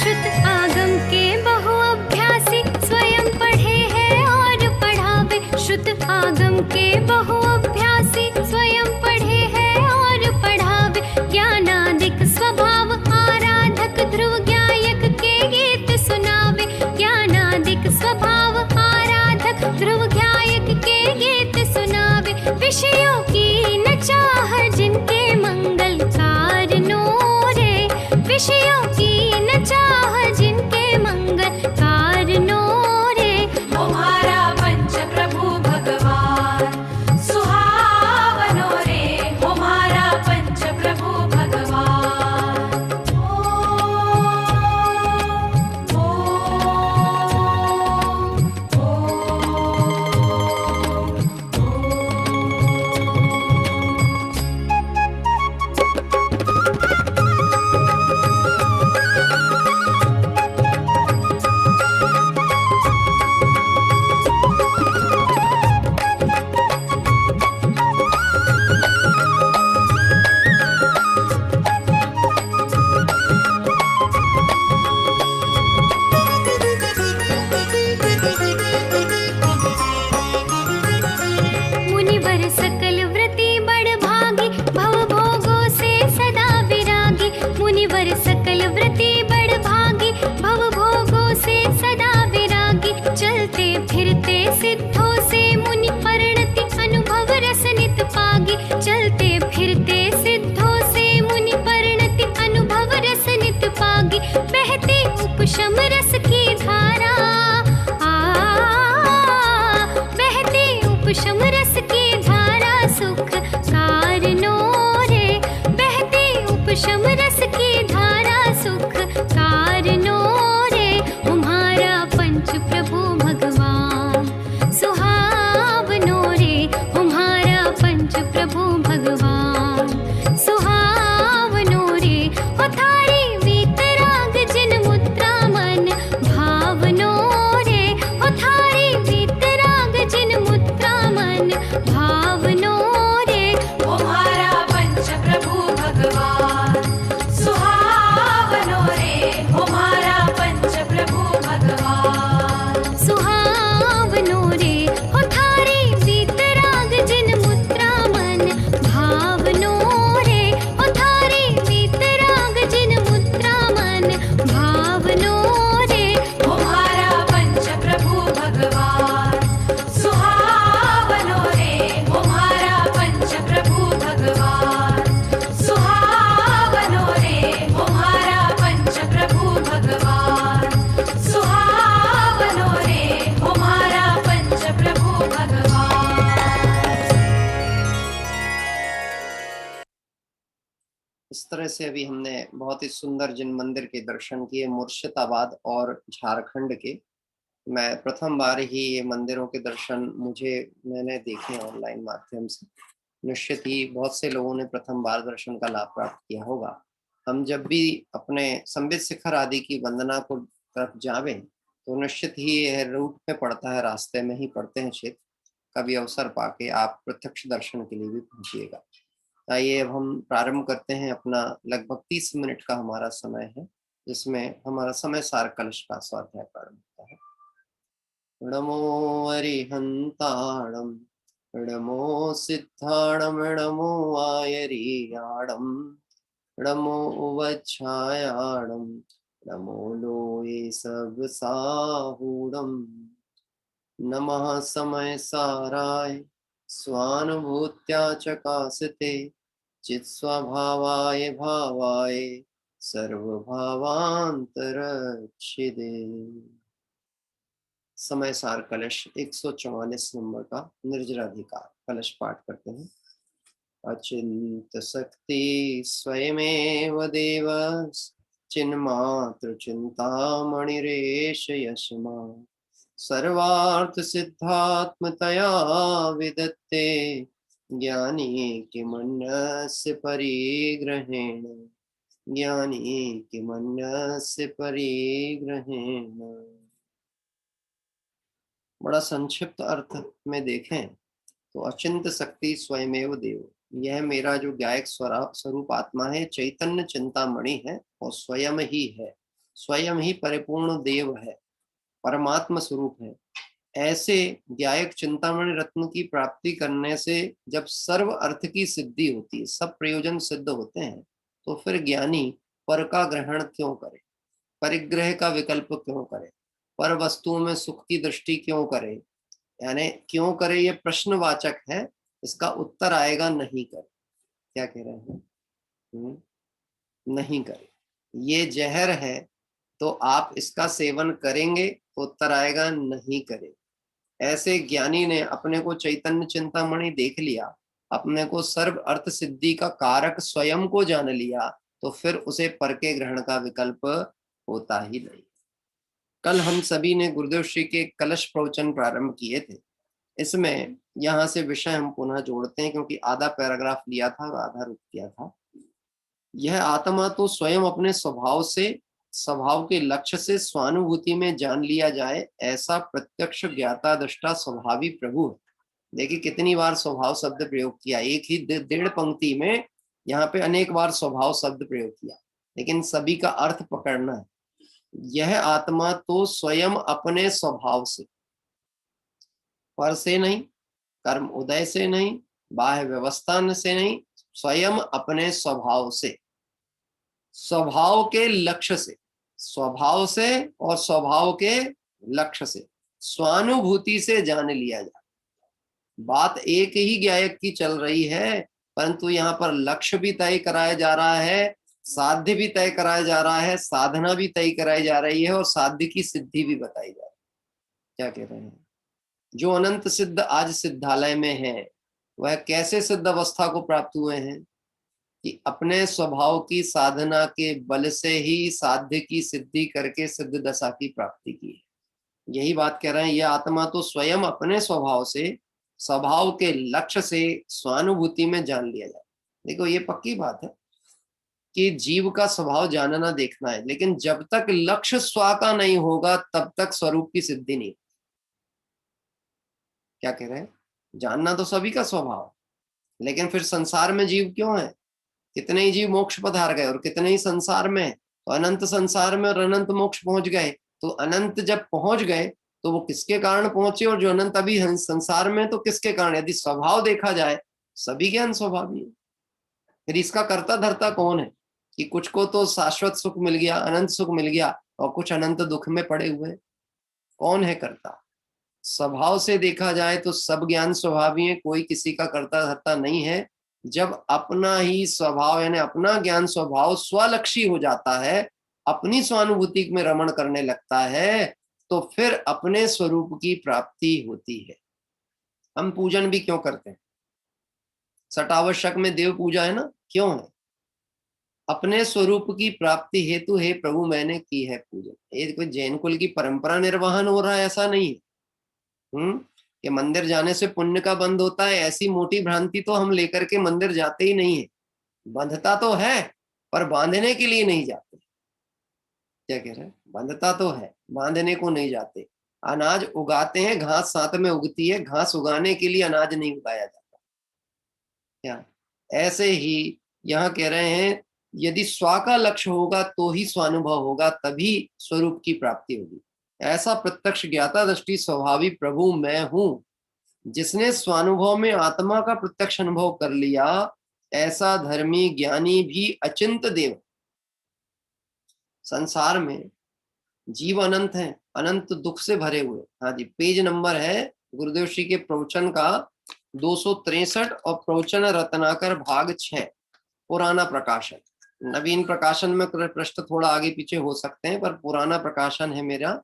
श्रुत आगम के बहु अभ्यासी स्वयं पढ़े हैं और पढ़ावे श्रुत आगम के बहु अभ्यासी स्वयं पढ़े हैं और पढ़ावे ज्ञानादिक स्वभाव आराधक ध्रुव गायक के गीत सुनावे ज्ञानादिक स्वभाव आराधक ध्रुव गायक के गीत सुनावे विषयों की न चाह जिनके मंगल कारणो रे विषयों की न चाह जिनके मंगल कारणो रे
तुम्हारा पंच प्रभु भगवान सुहावनो रे तुम्हारा पंच प्रभु भगवान
मुनिवर सकल व्रति बड़ भागी भव भोगों से सदा विरागी मुनिवर सकल व्रति बड़ भागी भव भोगों से सदा विरागी चलते फिरते सिद्धों से मुनि परिणति अनुभव रस नित पागी चलते फिरते सिद्धों से मुनि परिणति अनुभव रस नित पागी बहती उपशम रस की धारा बहती उपशम रस की धारा सुख कारणो रे बहती उपशम रस की धारा सुख कारणो रे तुम्हारा पंच प्रभु भगवान सुहावनो रे तुम्हारा पंच प्रभु भगवान सुहावनो रे ओ थारी वीतराग जिन मुद्रा मन भावनो रे ओ थारी वीतराग जिन मुद्रा मन
जिस तरह से अभी हमने बहुत ही सुंदर जिन मंदिर के दर्शन किए मुर्शिदाबाद और झारखंड के, मैं प्रथम बार ही ये मंदिरों के दर्शन मैंने देखे ऑनलाइन माध्यम से। निश्चित ही बहुत से लोगों ने प्रथम बार दर्शन का लाभ प्राप्त किया होगा। हम जब भी अपने संबित शिखर आदि की वंदना को तरफ जावें तो निश्चित ही यह रूट में पड़ता है, रास्ते में ही पड़ते हैं क्षेत्र। कभी अवसर पाके आप प्रत्यक्ष दर्शन के लिए भी पहुंचिएगा। आइए अब हम प्रारंभ करते हैं। अपना लगभग 30 मिनट का हमारा समय है, जिसमें हमारा समय सार कलश का स्वाध्याय प्रारंभ होता है। नमो अरिहंताणम नमो सिद्धाणम नमो आयरियाणम नमो वच्छायाणम नमो लोये सब साहूणम नमः समय साराय स्वानुभूत्या चकासते चित् स्वभावाय भावाय सर्वभावांतरच्छिदे। समय सार कलश 144 नंबर का निर्जराधिकार कलश पाठ करते हैं। अचिंत शक्ति स्वयमेव देव चिन्मात्र चिंतामणिरेश यशमा सर्वार्थ सिद्धात्मतया विदत्ते ज्ञानी किमन्यस्य परिग्रहेण ज्ञानी किमन्यस्य परिग्रहेण। बड़ा संक्षिप्त अर्थ में देखें तो अचिंत शक्ति स्वयमेव देव, यह मेरा जो गायक स्वरूप आत्मा है चैतन्य चिंतामणि है और स्वयं ही है, स्वयं ही परिपूर्ण देव है, परमात्मा स्वरूप है। ऐसे गायक चिंतामणि रत्न की प्राप्ति करने से जब सर्व अर्थ की सिद्धि होती है, सब प्रयोजन सिद्ध होते हैं, तो फिर ज्ञानी पर का ग्रहण क्यों करे, परिग्रह का विकल्प क्यों करे, पर वस्तुओं में सुख की दृष्टि क्यों करे, यानी क्यों करे ये प्रश्नवाचक है। इसका उत्तर आएगा नहीं करे। क्या कह रहे हैं? नहीं करे। ये जहर है तो आप इसका सेवन करेंगे तो उत्तर आएगा नहीं करे। ऐसे ज्ञानी ने अपने को चैतन्य चिंतामणि देख लिया, अपने को सर्व अर्थ सिद्धि का कारक स्वयं को जान लिया, तो फिर उसे पर के ग्रहण का विकल्प होता ही नहीं। कल हम सभी ने गुरुदेव श्री के कलश प्रवचन प्रारंभ किए थे। इसमें यहाँ से विषय हम पुनः जोड़ते हैं, क्योंकि आधा पैराग्राफ लिया था और आधा रुक गया था। यह आत्मा तो स्वयं अपने स्वभाव के लक्ष्य से स्वानुभूति में जान लिया जाए, ऐसा प्रत्यक्ष ज्ञाता दृष्टा स्वभावी प्रभु है। देखिए कितनी बार स्वभाव शब्द प्रयोग किया, एक ही 1.5 पंक्ति में यहाँ पे अनेक बार स्वभाव शब्द प्रयोग किया, लेकिन सभी का अर्थ पकड़ना है। यह आत्मा तो स्वयं अपने स्वभाव से, पर से नहीं, कर्म उदय से नहीं, बाह्य व्यवस्था से नहीं, स्वयं अपने स्वभाव से, स्वभाव के लक्ष्य से, स्वभाव से और स्वभाव के लक्ष्य से, स्वानुभूति से जान लिया जाए। बात एक ही गायक की चल रही है, परंतु यहाँ पर लक्ष्य भी तय कराया जा रहा है, साध्य भी तय कराया जा रहा है, साधना भी तय कराई जा रही है और साध्य की सिद्धि भी बताई जा रही है। क्या कह रहे हैं? जो अनंत सिद्ध आज सिद्धालय में है, वह कैसे सिद्ध अवस्था को प्राप्त हुए हैं कि अपने स्वभाव की साधना के बल से ही साध्य की सिद्धि करके सिद्ध दशा की प्राप्ति की है। यही बात कह रहे हैं, यह आत्मा तो स्वयं अपने स्वभाव से, स्वभाव के लक्ष्य से स्वानुभूति में जान लिया जाए। देखो ये पक्की बात है कि जीव का स्वभाव जानना देखना है, लेकिन जब तक लक्ष्य स्व का नहीं होगा तब तक स्वरूप की सिद्धि नहीं। क्या कह रहे हैं? जानना तो सभी का स्वभाव है, लेकिन फिर संसार में जीव क्यों है? कितने ही जीव मोक्ष पधार गए और कितने ही संसार में, तो अनंत संसार में और अनंत मोक्ष पहुंच गए। तो अनंत जब पहुंच गए तो वो किसके कारण पहुंचे, और जो अनंत अभी संसार में तो किसके कारण? यदि स्वभाव देखा जाए सभी ज्ञान स्वभावी है। फिर इसका कर्ता धर्ता कौन है कि कुछ को तो शाश्वत सुख मिल गया, अनंत सुख मिल गया, और कुछ अनंत दुख में पड़े हुए। कौन है कर्ता? स्वभाव से देखा जाए तो सब ज्ञान स्वभावी है, कोई किसी का कर्ता धर्ता नहीं है। जब अपना ही स्वभाव यानी अपना ज्ञान स्वभाव स्वलक्षी हो जाता है, अपनी स्वानुभूति में रमण करने लगता है, तो फिर अपने स्वरूप की प्राप्ति होती है। हम पूजन भी क्यों करते हैं? सटावश्यक में देव पूजा है ना, क्यों है? अपने स्वरूप की प्राप्ति हेतु हे प्रभु मैंने की है पूजन। ये कोई जैन कुल की परंपरा निर्वहन हो रहा है, ऐसा नहीं है। कि मंदिर जाने से पुण्य का बंध होता है, ऐसी मोटी भ्रांति तो हम लेकर के मंदिर जाते ही नहीं है। बंधता तो है पर बांधने के लिए नहीं जाते। क्या कह रहे हैं? बंधता तो है, बांधने को नहीं जाते। अनाज उगाते हैं, घास साथ में उगती है, घास उगाने के लिए अनाज नहीं उगाया जाता। क्या ऐसे ही यहाँ कह रहे हैं, यदि स्वा का लक्ष्य होगा तो ही स्वानुभव होगा, तभी स्वरूप की प्राप्ति होगी। ऐसा प्रत्यक्ष ज्ञाता दृष्टि स्वभावी प्रभु मैं हूं, जिसने स्वानुभव में आत्मा का प्रत्यक्ष अनुभव कर लिया, ऐसा धर्मी ज्ञानी भी अचिंत देव। संसार में जीव अनंत हैं, अनंत दुख से भरे हुए। हाँ जी, पेज नंबर है गुरुदेव श्री के प्रवचन का 263 और प्रवचन रत्नाकर भाग 6, पुराना प्रकाशन। नवीन प्रकाशन में पृष्ठ थोड़ा आगे पीछे हो सकते हैं, पर पुराना प्रकाशन है मेरा,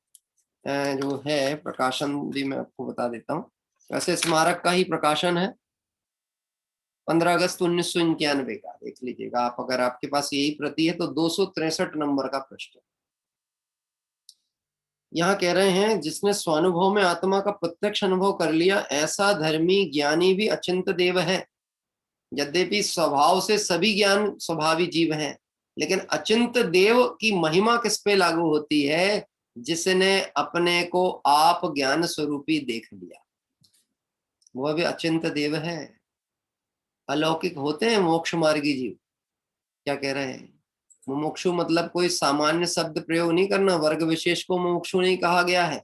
जो है प्रकाशन भी मैं आपको बता देता हूँ। वैसे स्मारक का ही प्रकाशन है, 15 अगस्त 1991 का। देख लीजिएगा आप, अगर आपके पास यही प्रति है तो 263 नंबर का पृष्ठ। यहाँ कह रहे हैं, जिसने स्वानुभव में आत्मा का प्रत्यक्ष अनुभव कर लिया, ऐसा धर्मी ज्ञानी भी अचिंत देव है। यद्यपि स्वभाव से सभी ज्ञान स्वभावी जीव हैं, लेकिन अचिंत देव की महिमा किस पे लागू होती है? जिसने अपने को आप ज्ञान स्वरूपी देख लिया, वह भी अचिंत देव है। अलौकिक होते हैं मोक्ष मार्गी जीव। क्या कह रहे हैं? मुमुक्षु मतलब कोई सामान्य शब्द प्रयोग नहीं करना, वर्ग विशेष को मुमुक्षु नहीं कहा गया है।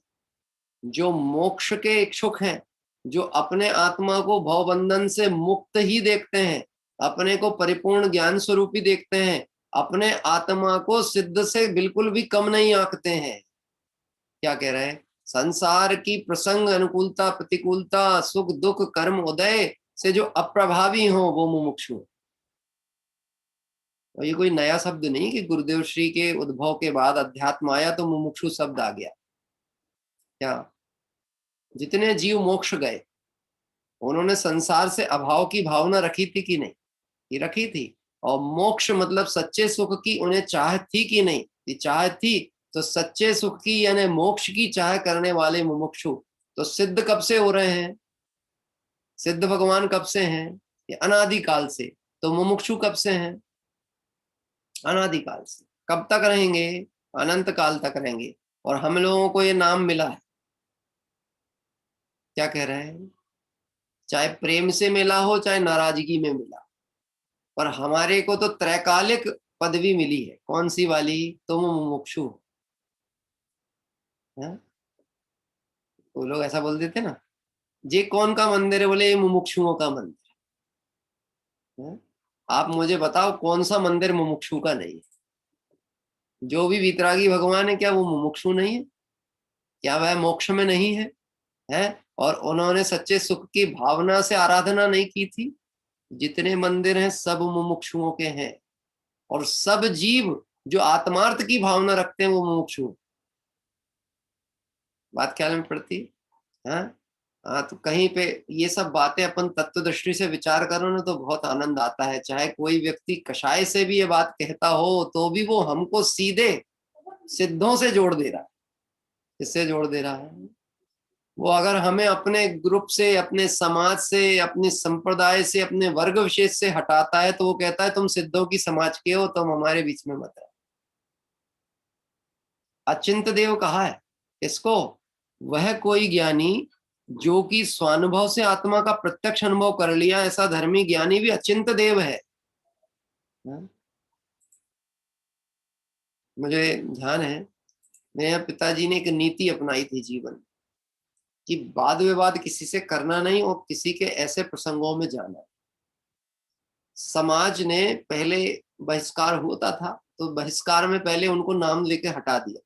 जो मोक्ष के इच्छुक हैं, जो अपने आत्मा को भवबंधन से मुक्त ही देखते हैं, अपने को परिपूर्ण ज्ञान स्वरूपी देखते हैं, अपने आत्मा को सिद्ध से बिल्कुल भी कम नहीं आंकते हैं। क्या कह रहे हैं? संसार की प्रसंग अनुकूलता प्रतिकूलता सुख दुख कर्म उदय से जो अप्रभावी हो, वो मुमुक्षु। और ये कोई नया शब्द नहीं कि गुरुदेव श्री के उद्भव के बाद अध्यात्म आया तो मुमुक्षु शब्द आ गया। क्या जितने जीव मोक्ष गए, उन्होंने संसार से अभाव की भावना रखी थी कि नहीं? ये रखी थी। और मोक्ष मतलब सच्चे सुख की उन्हें चाह थी कि नहीं? ये चाह थी। तो सच्चे सुख की यानी मोक्ष की चाह करने वाले मुमुक्षु तो सिद्ध कब से हो रहे हैं? सिद्ध भगवान कब से हैं? ये अनादिकाल से। तो मुमुक्षु कब से हैं? अनादिकाल से। कब तक रहेंगे? अनंत काल तक रहेंगे। और हम लोगों को ये नाम मिला है। क्या कह रहे हैं? चाहे प्रेम से मिला हो, चाहे नाराजगी में मिला, पर हमारे को तो त्रैकालिक पदवी मिली है। कौन सी वाली? तुम मुमुक्षु। वो लोग ऐसा बोल देते ना, ये कौन का मंदिर है? बोले ये मुमुक्षुओं का मंदिर है। आप मुझे बताओ कौन सा मंदिर मुमुक्षु का नहीं है? जो भी वितरागी भगवान है, क्या वो मुमुक्षु नहीं है? क्या वह मोक्ष में नहीं है? और उन्होंने सच्चे सुख की भावना से आराधना नहीं की थी? जितने मंदिर हैं सब मुमुक्षुओं के हैं। और सब जीव जो आत्मार्थ की भावना रखते हैं वो मुमुक्षु। बात ख्याल में पड़ती है? हाँ, तो कहीं पे ये सब बातें अपन तत्व दृष्टि से विचार करो ना, तो बहुत आनंद आता है। चाहे कोई व्यक्ति कषाय से भी ये बात कहता हो, तो भी वो हमको सीधे सिद्धों से जोड़ दे रहा है। किससे जोड़ दे रहा है? वो अगर हमें अपने ग्रुप से, अपने समाज से, अपनी संप्रदाय से, अपने वर्ग विशेष से हटाता है, तो वो कहता है तुम सिद्धों की समाज के हो, तुम हमारे बीच में मत रहो। अचिंत देव कहा है इसको? वह कोई ज्ञानी जो कि स्वानुभव से आत्मा का प्रत्यक्ष अनुभव कर लिया, ऐसा धर्मी ज्ञानी भी अचिंत देव है। मुझे ध्यान है, मेरे पिताजी ने एक नीति अपनाई थी जीवन कि वाद विवाद किसी से करना नहीं और किसी के ऐसे प्रसंगों में जाना। समाज ने पहले बहिष्कार होता था, तो बहिष्कार में पहले उनको नाम लेके हटा दिया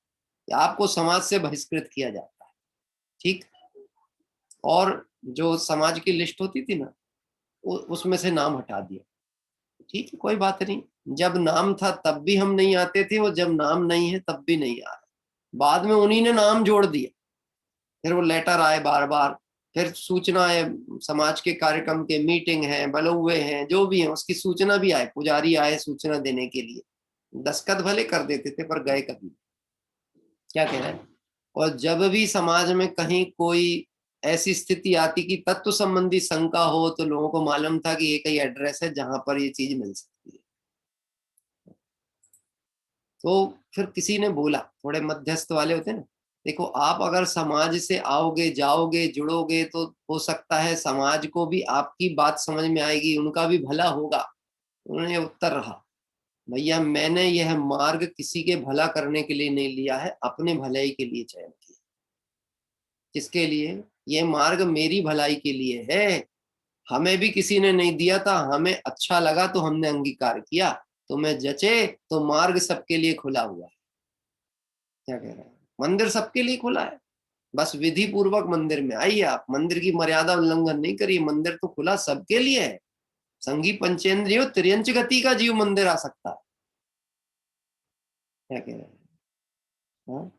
कि आपको समाज से बहिष्कृत किया जाता है। ठीक। और जो समाज की लिस्ट होती थी ना, उसमें से नाम हटा दिया। ठीक है, कोई बात नहीं। जब नाम था तब भी हम नहीं आते थे, और जब नाम नहीं है तब भी नहीं आ रहे। बाद में उन्हीं ने नाम जोड़ दिया। फिर वो लेटर आए बार बार फिर सूचना है, समाज के कार्यक्रम के मीटिंग है, बलौवे हैं, जो भी है उसकी सूचना भी आए, पुजारी आए सूचना देने के लिए, दस्तखत भले कर देते थे पर गए कभी। क्या कह रहे हैं? और जब भी समाज में कहीं कोई ऐसी स्थिति आती कि तत्व संबंधी शंका हो तो लोगों को मालूम था कि ये कई एड्रेस है जहां पर ये चीज मिल सकती है। तो फिर किसी ने बोला, थोड़े मध्यस्थ वाले होते हैं ना, देखो आप अगर समाज से आओगे, जाओगे, जुड़ोगे तो हो सकता है समाज को भी आपकी बात समझ में आएगी, उनका भी भला होगा। उन्होंने उत्तर रहा, भैया मैंने यह मार्ग किसी के भला करने के लिए नहीं लिया है, अपने भलाई के लिए चयन किया। किसके लिए? ये मार्ग मेरी भलाई के लिए है। हमें भी किसी ने नहीं दिया था, हमें अच्छा लगा तो हमने अंगीकार किया। तुम्हें जचे तो मार्ग सबके लिए खुला हुआ है। क्या कह रहे हैं? मंदिर सबके लिए खुला है, बस विधि पूर्वक मंदिर में आइए आप, मंदिर की मर्यादा उल्लंघन नहीं करिए, मंदिर तो खुला सबके लिए है। संगी पंचेंद्रियो त्रियंच गति का जीव मंदिर आ सकता है। क्या कह रहे हैं? हाँ?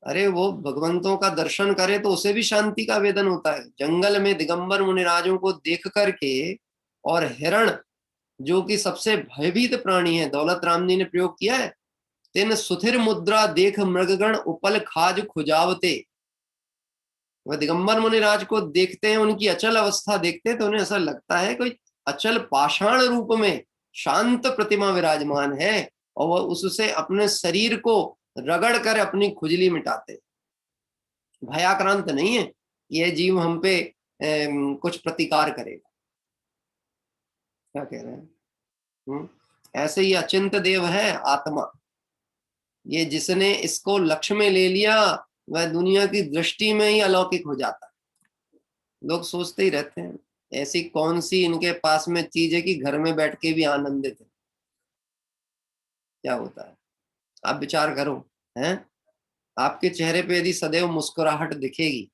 अरे वो भगवंतों का दर्शन करे तो उसे भी शांति का वेदन होता है। जंगल में दिगंबर मुनिराजों को देख करके, और हिरण जो कि सबसे भयभीत प्राणी है, दौलत राम जी ने प्रयोग किया है, तिन सुथिर मुद्रा देख मृगगण उपल खाज खुजावते। वह दिगंबर मुनिराज को देखते हैं, उनकी अचल अवस्था देखते हैं तो उन्हें ऐसा लगता है कोई अचल पाषाण रूप में शांत प्रतिमा विराजमान है, और वह उससे अपने शरीर को रगड़ कर अपनी खुजली मिटाते। भयाक्रांत नहीं है यह जीव हम पे कुछ प्रतिकार करेगा। क्या कह रहे हैं? ऐसे ही अचिंत देव है आत्मा, ये जिसने इसको लक्ष्य में ले लिया वह दुनिया की दृष्टि में ही अलौकिक हो जाता है। लोग सोचते ही रहते हैं ऐसी कौन सी इनके पास में चीज है कि घर में बैठ के भी आनंदित है। क्या होता है आप विचार करो, हैं? आपके चेहरे पे यदि सदैव मुस्कुराहट दिखेगी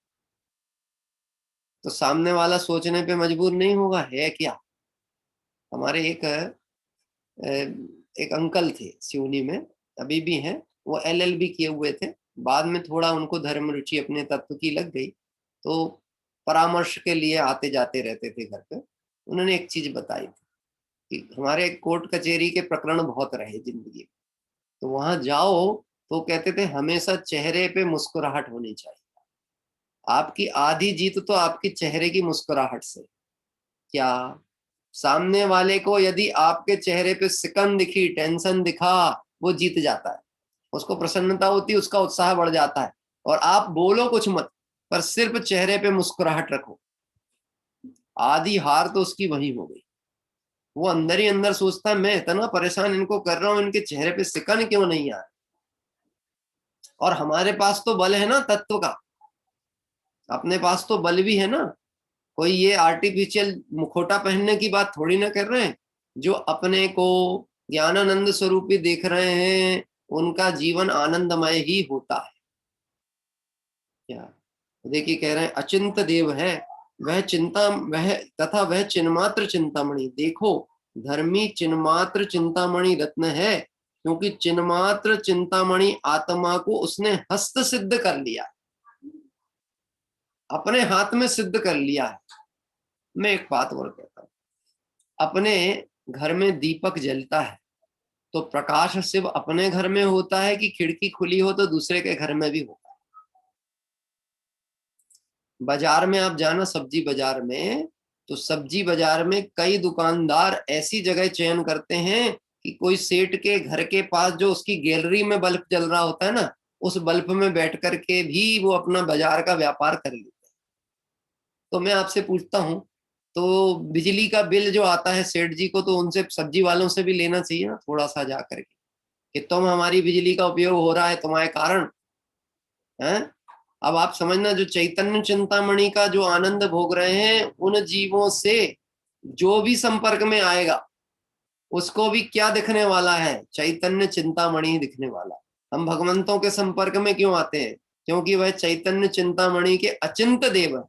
तो सामने वाला सोचने पे मजबूर नहीं होगा है क्या। हमारे एक अंकल थे सिवनी में, अभी भी हैं, वो LLB किए हुए थे, बाद में थोड़ा उनको धर्म रुचि अपने तत्व की लग गई तो परामर्श के लिए आते जाते रहते थे घर पे। उन्होंने एक चीज बताई थी कि हमारे कोर्ट कचहरी के प्रकरण बहुत रहे जिंदगी में, तो वहां जाओ तो कहते थे हमेशा चेहरे पे मुस्कुराहट होनी चाहिए। आपकी आधी जीत तो आपकी चेहरे की मुस्कुराहट से। क्या सामने वाले को यदि आपके चेहरे पे सिकन दिखी, टेंशन दिखा, वो जीत जाता है, उसको प्रसन्नता होती, उसका उत्साह बढ़ जाता है। और आप बोलो कुछ मत, पर सिर्फ चेहरे पे मुस्कुराहट रखो, आधी हार तो उसकी वही हो गई। वो अंदर ही अंदर सोचता है मैं इतना परेशान इनको कर रहा हूं, इनके चेहरे पे सिकन क्यों नहीं आ रहा। और हमारे पास तो बल है ना तत्व का, अपने पास तो बल भी है ना। कोई ये आर्टिफिशियल मुखौटा पहनने की बात थोड़ी ना कर रहे हैं। जो अपने को ज्ञानानंद स्वरूपी देख रहे हैं उनका जीवन आनंदमय ही होता है। क्या देखिए कह रहे हैं अचिंत देव है वह चिंता, वह तथा वह चिन्मात्र चिंतामणि। देखो धर्मी चिन्मात्र चिंतामणि रत्न है, क्योंकि चिन्मात्र चिंतामणि आत्मा को उसने हस्त सिद्ध कर लिया, अपने हाथ में सिद्ध कर लिया है। मैं एक बात और कहता हूं, अपने घर में दीपक जलता है तो प्रकाश सिर्फ अपने घर में होता है कि खिड़की खुली हो तो दूसरे के घर में भी होता है। बाजार में आप जाना, सब्जी बाजार में, तो सब्जी बाजार में कई दुकानदार ऐसी जगह चयन करते हैं कि कोई सेठ के घर के पास जो उसकी गैलरी में बल्ब जल रहा होता है ना, उस बल्ब में बैठ करके भी वो अपना बाजार का व्यापार कर लेते हैं। तो मैं आपसे पूछता हूं, तो बिजली का बिल जो आता है सेठ जी को, तो उनसे सब्जी वालों से भी लेना चाहिए ना थोड़ा सा जा करके, कि तुम हमारी बिजली का उपयोग हो रहा है तुम्हारे कारण है। अब आप समझना, जो चैतन्य चिंतामणि का जो आनंद भोग रहे हैं उन जीवों से जो भी संपर्क में आएगा उसको भी क्या दिखने वाला है, चैतन्य चिंतामणि दिखने वाला। हम भगवंतों के संपर्क में क्यों आते हैं? क्योंकि वह चैतन्य चिंतामणि के अचिंत देव है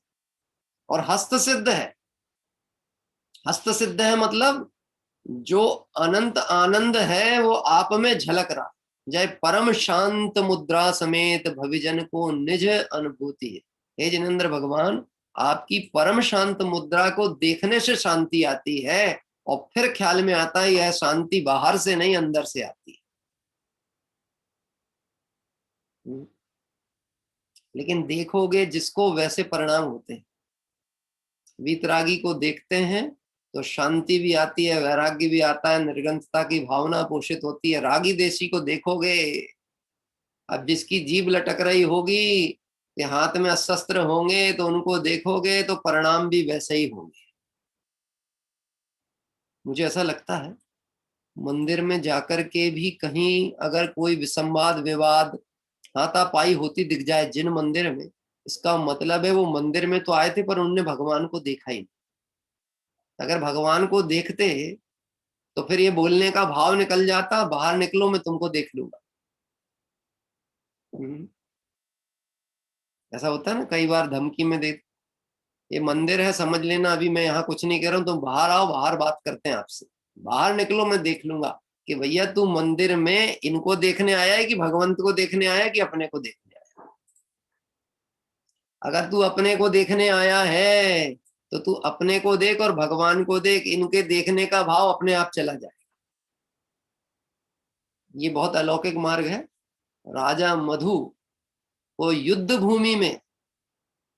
और हस्त सिद्ध है। हस्त सिद्ध है मतलब जो अनंत आनंद है वो आप में झलक रहा। जय परम शांत मुद्रा समेत भविजन को निज अनुभूति है। हे जिनेंद्र भगवान, आपकी परम शांत मुद्रा को देखने से शांति आती है, और फिर ख्याल में आता है यह शांति बाहर से नहीं अंदर से आती है। लेकिन देखोगे जिसको वैसे परिणाम होते हैं। वीतरागी को देखते हैं तो शांति भी आती है, वैराग्य भी आता है, निर्गंतता की भावना पोषित होती है। रागी देशी को देखोगे, अब जिसकी जीभ लटक रही होगी, कि हाथ में शस्त्र होंगे, तो उनको देखोगे तो परिणाम भी वैसे ही होंगे। मुझे ऐसा लगता है मंदिर में जाकर के भी कहीं अगर कोई विसंवाद विवाद हाथापाई होती दिख जाए जिन मंदिर में, इसका मतलब है वो मंदिर में तो आए थे पर उनने भगवान को देखा ही नहीं। अगर भगवान को देखते तो फिर ये बोलने का भाव निकल जाता, बाहर निकलो मैं तुमको देख लूंगा। ऐसा होता है ना, कई बार धमकी में दे, ये मंदिर है समझ लेना, अभी मैं यहाँ कुछ नहीं कह रहा हूँ, तुम बाहर आओ, बाहर बात करते हैं आपसे, बाहर निकलो मैं देख लूंगा कि भैया तू मंदिर में इनको देखने आया है कि भगवंत को देखने आया है कि अपने को देखने आया है। अगर तू अपने को देखने आया है तो तू अपने को देख और भगवान को देख, इनके देखने का भाव अपने आप चला जाए। ये बहुत अलौकिक मार्ग है। राजा मधु को युद्ध भूमि में,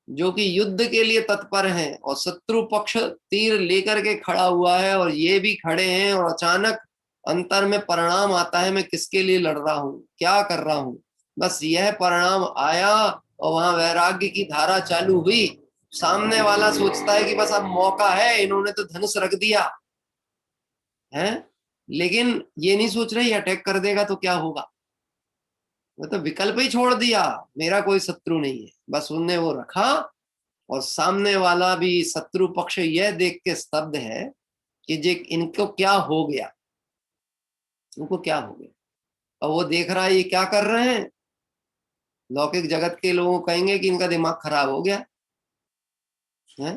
जो कि युद्ध के लिए तत्पर है, और शत्रु पक्ष तीर लेकर के खड़ा हुआ है और ये भी खड़े हैं, और अचानक अंतर में परिणाम आता है, मैं किसके लिए लड़ रहा हूं, क्या कर रहा हूं। बस यह परिणाम आया और वहां वैराग्य की धारा चालू हुई। सामने वाला सोचता है कि बस अब मौका है, इन्होंने तो धनुष रख दिया है, लेकिन ये नहीं सोच रहे अटैक कर देगा तो क्या होगा। वो तो विकल्प ही छोड़ दिया, मेरा कोई शत्रु नहीं है, बस उनने वो रखा। और सामने वाला भी शत्रु पक्ष यह देख के स्तब्ध है कि जे इनको क्या हो गया, इनको क्या हो गया। और वो देख रहा है ये क्या कर रहे हैं। लौकिक जगत के लोग कहेंगे कि इनका दिमाग खराब हो गया है,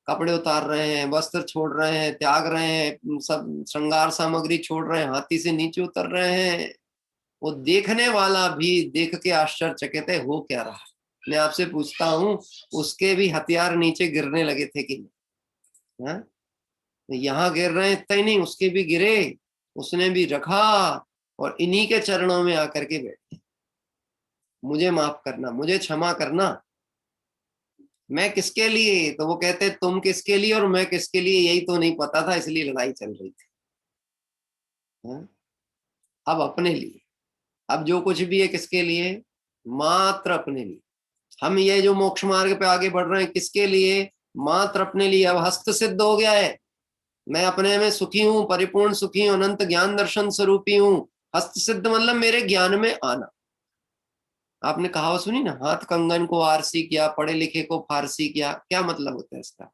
कपड़े उतार रहे हैं, वस्त्र छोड़ रहे हैं, त्याग रहे हैं, सब श्रृंगार सामग्री छोड़ रहे हैं, हाथी से नीचे उतर रहे हैं। वो देखने वाला भी देख के आश्चर्यचकित है, हो क्या रहा। मैं आपसे पूछता हूं, उसके भी हथियार नीचे गिरने लगे थे कि नहीं? यहाँ गिर रहे हैं, इतना ही नहीं, उसके भी गिरे, उसने भी रखा और इन्हीं के चरणों में आकर के बैठे, मुझे माफ करना, मुझे क्षमा करना। मैं किसके लिए, तो वो कहते तुम किसके लिए और मैं किसके लिए यही तो नहीं पता था, इसलिए लड़ाई चल रही थी। अब अपने लिए, अब जो कुछ भी है किसके लिए, मात्र अपने लिए। हम ये जो मोक्ष मार्ग पे आगे बढ़ रहे हैं किसके लिए, मात्र अपने लिए। अब हस्त सिद्ध हो गया है, मैं अपने में सुखी हूं, परिपूर्ण सुखी हूं, अनंत ज्ञान दर्शन स्वरूपी हूं। हस्त सिद्ध मतलब मेरे ज्ञान में आना। आपने कहावत सुनी ना, हाथ कंगन को आरसी किया, पढ़े लिखे को फारसी किया। क्या मतलब होता है इसका?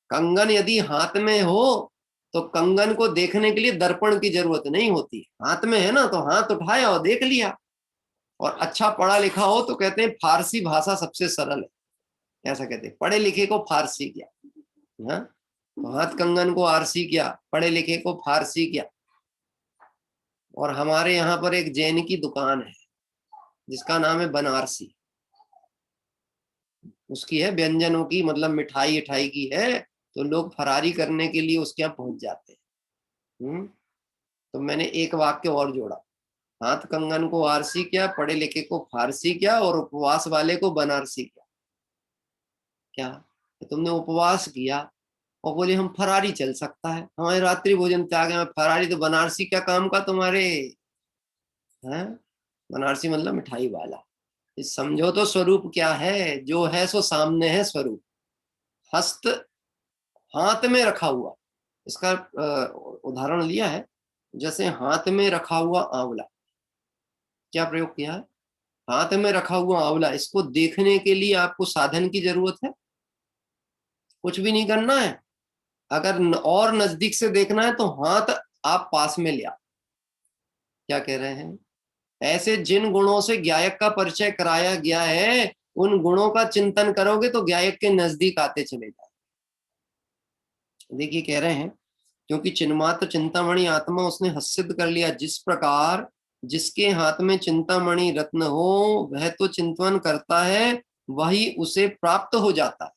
कंगन यदि हाथ में हो तो कंगन को देखने के लिए दर्पण की जरूरत नहीं होती। हाथ में है ना तो हाथ उठाया और देख लिया। और अच्छा पढ़ा लिखा हो तो कहते हैं फारसी भाषा सबसे सरल है, ऐसा कहते हैं, पढ़े लिखे को फारसी किया। तो हाथ कंगन को आरसी किया, पढ़े लिखे को फारसी किया। और हमारे यहाँ पर एक जैन की दुकान है जिसका नाम है बनारसी। उसकी है व्यंजनों की, मतलब मिठाई उठाई की है, तो लोग फरारी करने के लिए उसके यहाँ पहुंच जाते हैं। तो मैंने एक वाक्य और जोड़ा, हाथ कंगन को आरसी किया, पढ़े लिखे को फारसी किया और उपवास वाले को बनारसी किया। क्या तो तुमने उपवास किया और बोले हम फरारी चल सकता है, हमारे रात्रि भोजन त्याग है, फरारी, तो बनारसी क्या काम का तुम्हारे हैं? बनारसी मतलब मिठाई वाला। समझो तो स्वरूप क्या है, जो है सो सामने है स्वरूप। हस्त हाथ में रखा हुआ, इसका उदाहरण लिया है, जैसे हाथ में रखा हुआ आंवला। क्या प्रयोग किया है? हाथ में रखा हुआ आंवला, इसको देखने के लिए आपको साधन की जरूरत है, कुछ भी नहीं करना है। अगर और नजदीक से देखना है तो हाथ आप पास में लिया। क्या कह रहे हैं? ऐसे जिन गुणों से गायक का परिचय कराया गया है, उन गुणों का चिंतन करोगे तो गायक के नजदीक आते चले जाओ। देखिए कह रहे हैं, क्योंकि चिन्मात्र चिंतामणि आत्मा उसने हस्त सिद्ध कर लिया, जिस प्रकार जिसके हाथ में चिंतामणि रत्न हो वह तो चिंतन करता है, वही उसे प्राप्त हो जाता है।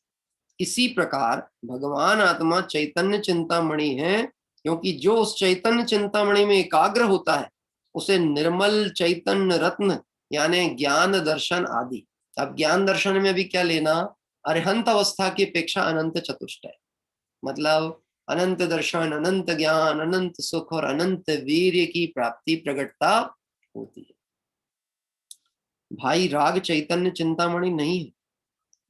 इसी प्रकार भगवान आत्मा चैतन्य चिंतामणि है, क्योंकि जो उस चैतन्य चिंतामणि में एकाग्र होता है उसे निर्मल चैतन्य रत्न यानी ज्ञान दर्शन आदि। अब ज्ञान दर्शन में भी क्या लेना, अरिहंत अवस्था की अपेक्षा अनंत चतुष्ट है, मतलब अनंत दर्शन, अनंत ज्ञान, अनंत सुख और अनंत वीर्य की प्राप्ति प्रकटता होती है। भाई राग चैतन्य चिंतामणि नहीं है,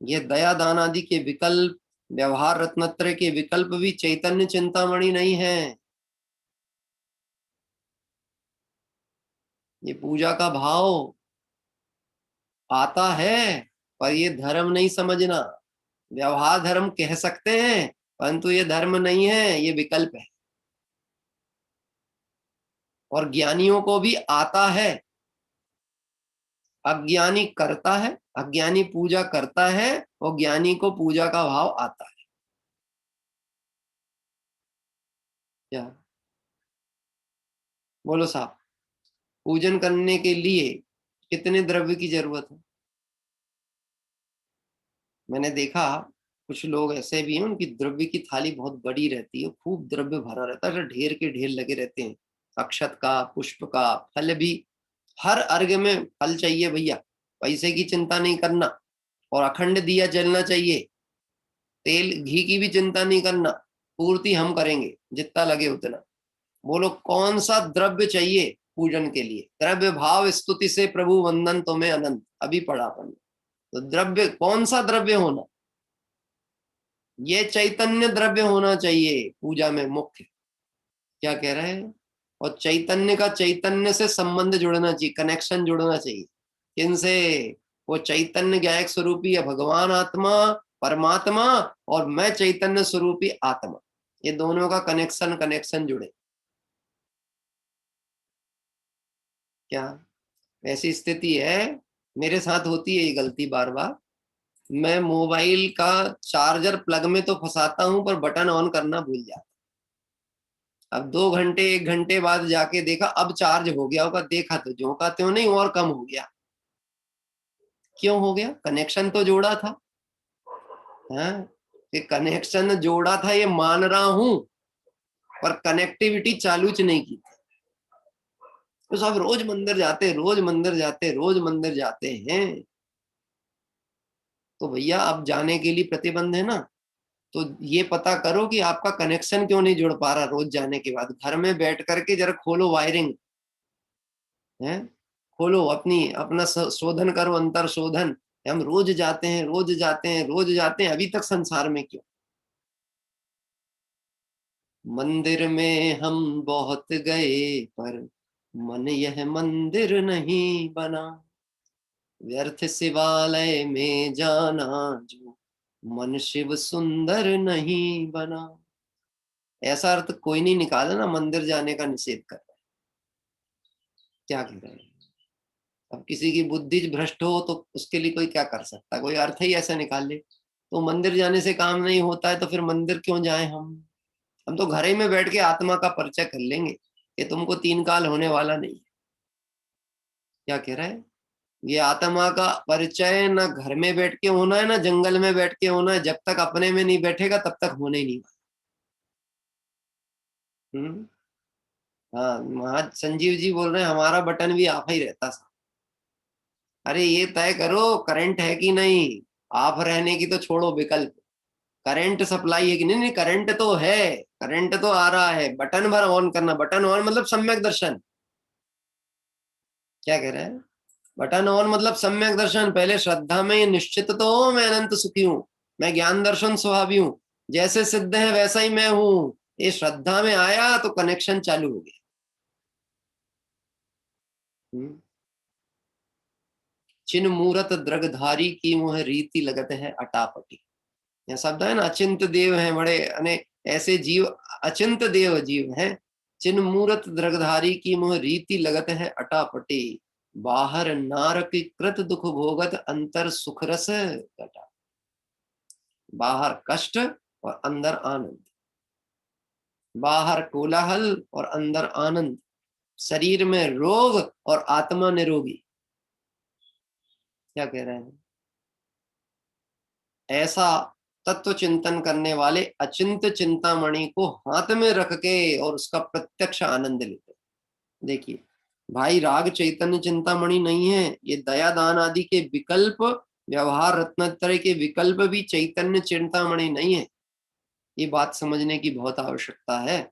ये दया दान आदि के विकल्प, व्यवहार रत्नत्रय के विकल्प भी चैतन्य चिंतामणि नहीं है। ये पूजा का भाव आता है, पर ये धर्म नहीं समझना। व्यवहार धर्म कह सकते हैं, परंतु ये धर्म नहीं है, ये विकल्प है। और ज्ञानियों को भी आता है, अज्ञानी करता है, अज्ञानी पूजा करता है और ज्ञानी को पूजा का भाव आता है। क्या बोलो साहब, पूजन करने के लिए कितने द्रव्य की जरूरत है? मैंने देखा कुछ लोग ऐसे भी हैं, उनकी द्रव्य की थाली बहुत बड़ी रहती है, खूब द्रव्य भरा रहता है, ढेर के ढेर लगे रहते हैं, अक्षत का, पुष्प का, फल भी, हर अर्घ में फल चाहिए भैया, पैसे की चिंता नहीं करना, और अखंड दिया जलना चाहिए, तेल घी की भी चिंता नहीं करना, पूर्ति हम करेंगे जितना लगे उतना। बोलो कौन सा द्रव्य चाहिए पूजन के लिए? द्रव्य भाव स्तुति से प्रभु वंदन तुम्हें अनंत, अभी पढ़ा अपन। तो द्रव्य कौन सा द्रव्य होना? ये चैतन्य द्रव्य होना चाहिए पूजा में मुख्य। क्या कह रहे हैं? और चैतन्य का चैतन्य से संबंध जुड़ना चाहिए, कनेक्शन जुड़ना चाहिए। किनसे? वो चैतन्य गायक स्वरूपी है भगवान आत्मा परमात्मा, और मैं चैतन्य स्वरूपी आत्मा, ये दोनों का कनेक्शन जुड़े। क्या ऐसी स्थिति है? मेरे साथ होती है ये गलती बार बार। मैं मोबाइल का चार्जर प्लग में तो फंसाता हूं, पर बटन ऑन करना भूल जाता। अब 2 घंटे 1 घंटे बाद जाके देखा, अब चार्ज हो गया होगा, देखा तो ज्यों का त्यों नहीं, और कम हो गया। क्यों हो गया? कनेक्शन तो जोड़ा था। हाँ, ये कनेक्शन जोड़ा था, ये मान रहा हूं, पर कनेक्टिविटी चालूच नहीं की। तो सब रोज मंदिर जाते, रोज मंदिर जाते, रोज मंदिर जाते हैं, तो भैया अब जाने के लिए प्रतिबंध है ना। तो ये पता करो कि आपका कनेक्शन क्यों नहीं जुड़ पा रहा। रोज जाने के बाद घर में बैठ करके जरा खोलो वायरिंग, है, खोलो अपना शोधन करो, अंतर शोधन। हम रोज जाते हैं, रोज जाते हैं, रोज जाते हैं, अभी तक संसार में क्यों? मंदिर में हम बहुत गए, पर मन यह मंदिर नहीं बना। व्यर्थ शिवालय में जाना, जो मन शिव सुंदर नहीं बना। ऐसा अर्थ कोई नहीं निकाला ना मंदिर जाने का निषेध कर रहा है। क्या कह रहे हैं? अब किसी की बुद्धि भ्रष्ट हो तो उसके लिए कोई क्या कर सकता है? कोई अर्थ ही ऐसा निकाल ले। तो मंदिर जाने से काम नहीं होता है तो फिर मंदिर क्यों जाए हम तो घर ही में बैठ के आत्मा का परिचय कर लेंगे कि तुमको 3 काल होने वाला नहीं है। क्या कह रहा है? ये आत्मा का परिचय ना घर में बैठ के होना है, ना जंगल में बैठ के होना है। जब तक अपने में नहीं बैठेगा तब तक होने ही नहीं वाला। हाँ, महाराज संजीव जी बोल रहे हैं हमारा बटन भी ऑफ ही रहता था। अरे ये तय करो करंट है कि नहीं। ऑफ रहने की तो छोड़ो विकल्प, करंट सप्लाई है कि नहीं? नहीं, करंट तो है, करंट तो आ रहा है, बटन भर ऑन करना। बटन ऑन मतलब सम्यक दर्शन। क्या कह रहे हैं? बटन ऑन मतलब सम्यक दर्शन। पहले श्रद्धा में ये निश्चित तो हो मैं अनंत सुखी हूं, मैं ज्ञान दर्शन स्वभावी हूं, जैसे सिद्ध है वैसा ही मैं हूं। ये श्रद्धा में आया तो कनेक्शन चालू हो गया। चिन मूरत द्रगधारी की मुह रीति लगत है अटापटी। यह शब्द है ना, अचिंत देव है बड़े, अने ऐसे जीव अचिंत देव जीव हैं। चिन मूरत द्रगधारी की मुह रीति लगत है अटापटी। बाहर नारक कृत दुख भोगत अंतर सुख रस घटा। बाहर कष्ट और अंदर आनंद, बाहर कोलाहल और अंदर आनंद। शरीर में रोग और आत्मा निरोगी। क्या कह रहे हैं? ऐसा तत्व चिंतन करने वाले अचिंत चिंतामणि को हाथ में रख के और उसका प्रत्यक्ष आनंद लेते। देखिए भाई, राग चैतन्य चिंतामणि नहीं है, ये दया दान आदि के विकल्प, व्यवहार रत्नत्रय के विकल्प भी चैतन्य चिंतामणि नहीं है। ये बात समझने की बहुत आवश्यकता है।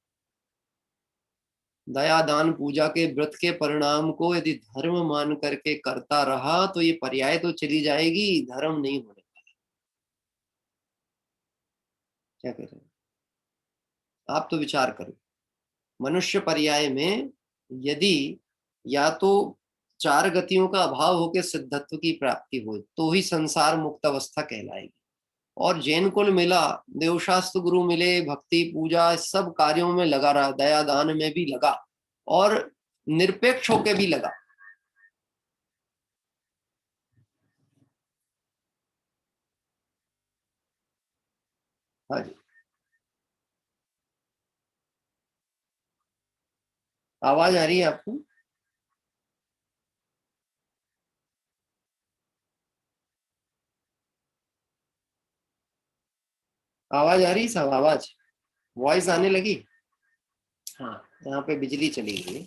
दया दान पूजा के व्रत के परिणाम को यदि धर्म मान करके करता रहा तो ये पर्याय तो चली जाएगी, धर्म नहीं होने वाला। क्या कह रहे हैं आप? तो विचार करो, मनुष्य पर्याय में यदि या तो चार गतियों का अभाव होकर सिद्धत्व की प्राप्ति हो तो ही संसार मुक्त अवस्था कहलाएगी। और जैन कुल मिला, देवशास्त्र गुरु मिले, भक्ति पूजा सब कार्यों में लगा रहा, दया दान में भी लगा और निरपेक्ष होके भी लगा। हाँ जी, आवाज आ रही है आपको? आवाज आ रही सब? आवाज, वॉइस आने लगी? हाँ, यहाँ पे बिजली चली गई।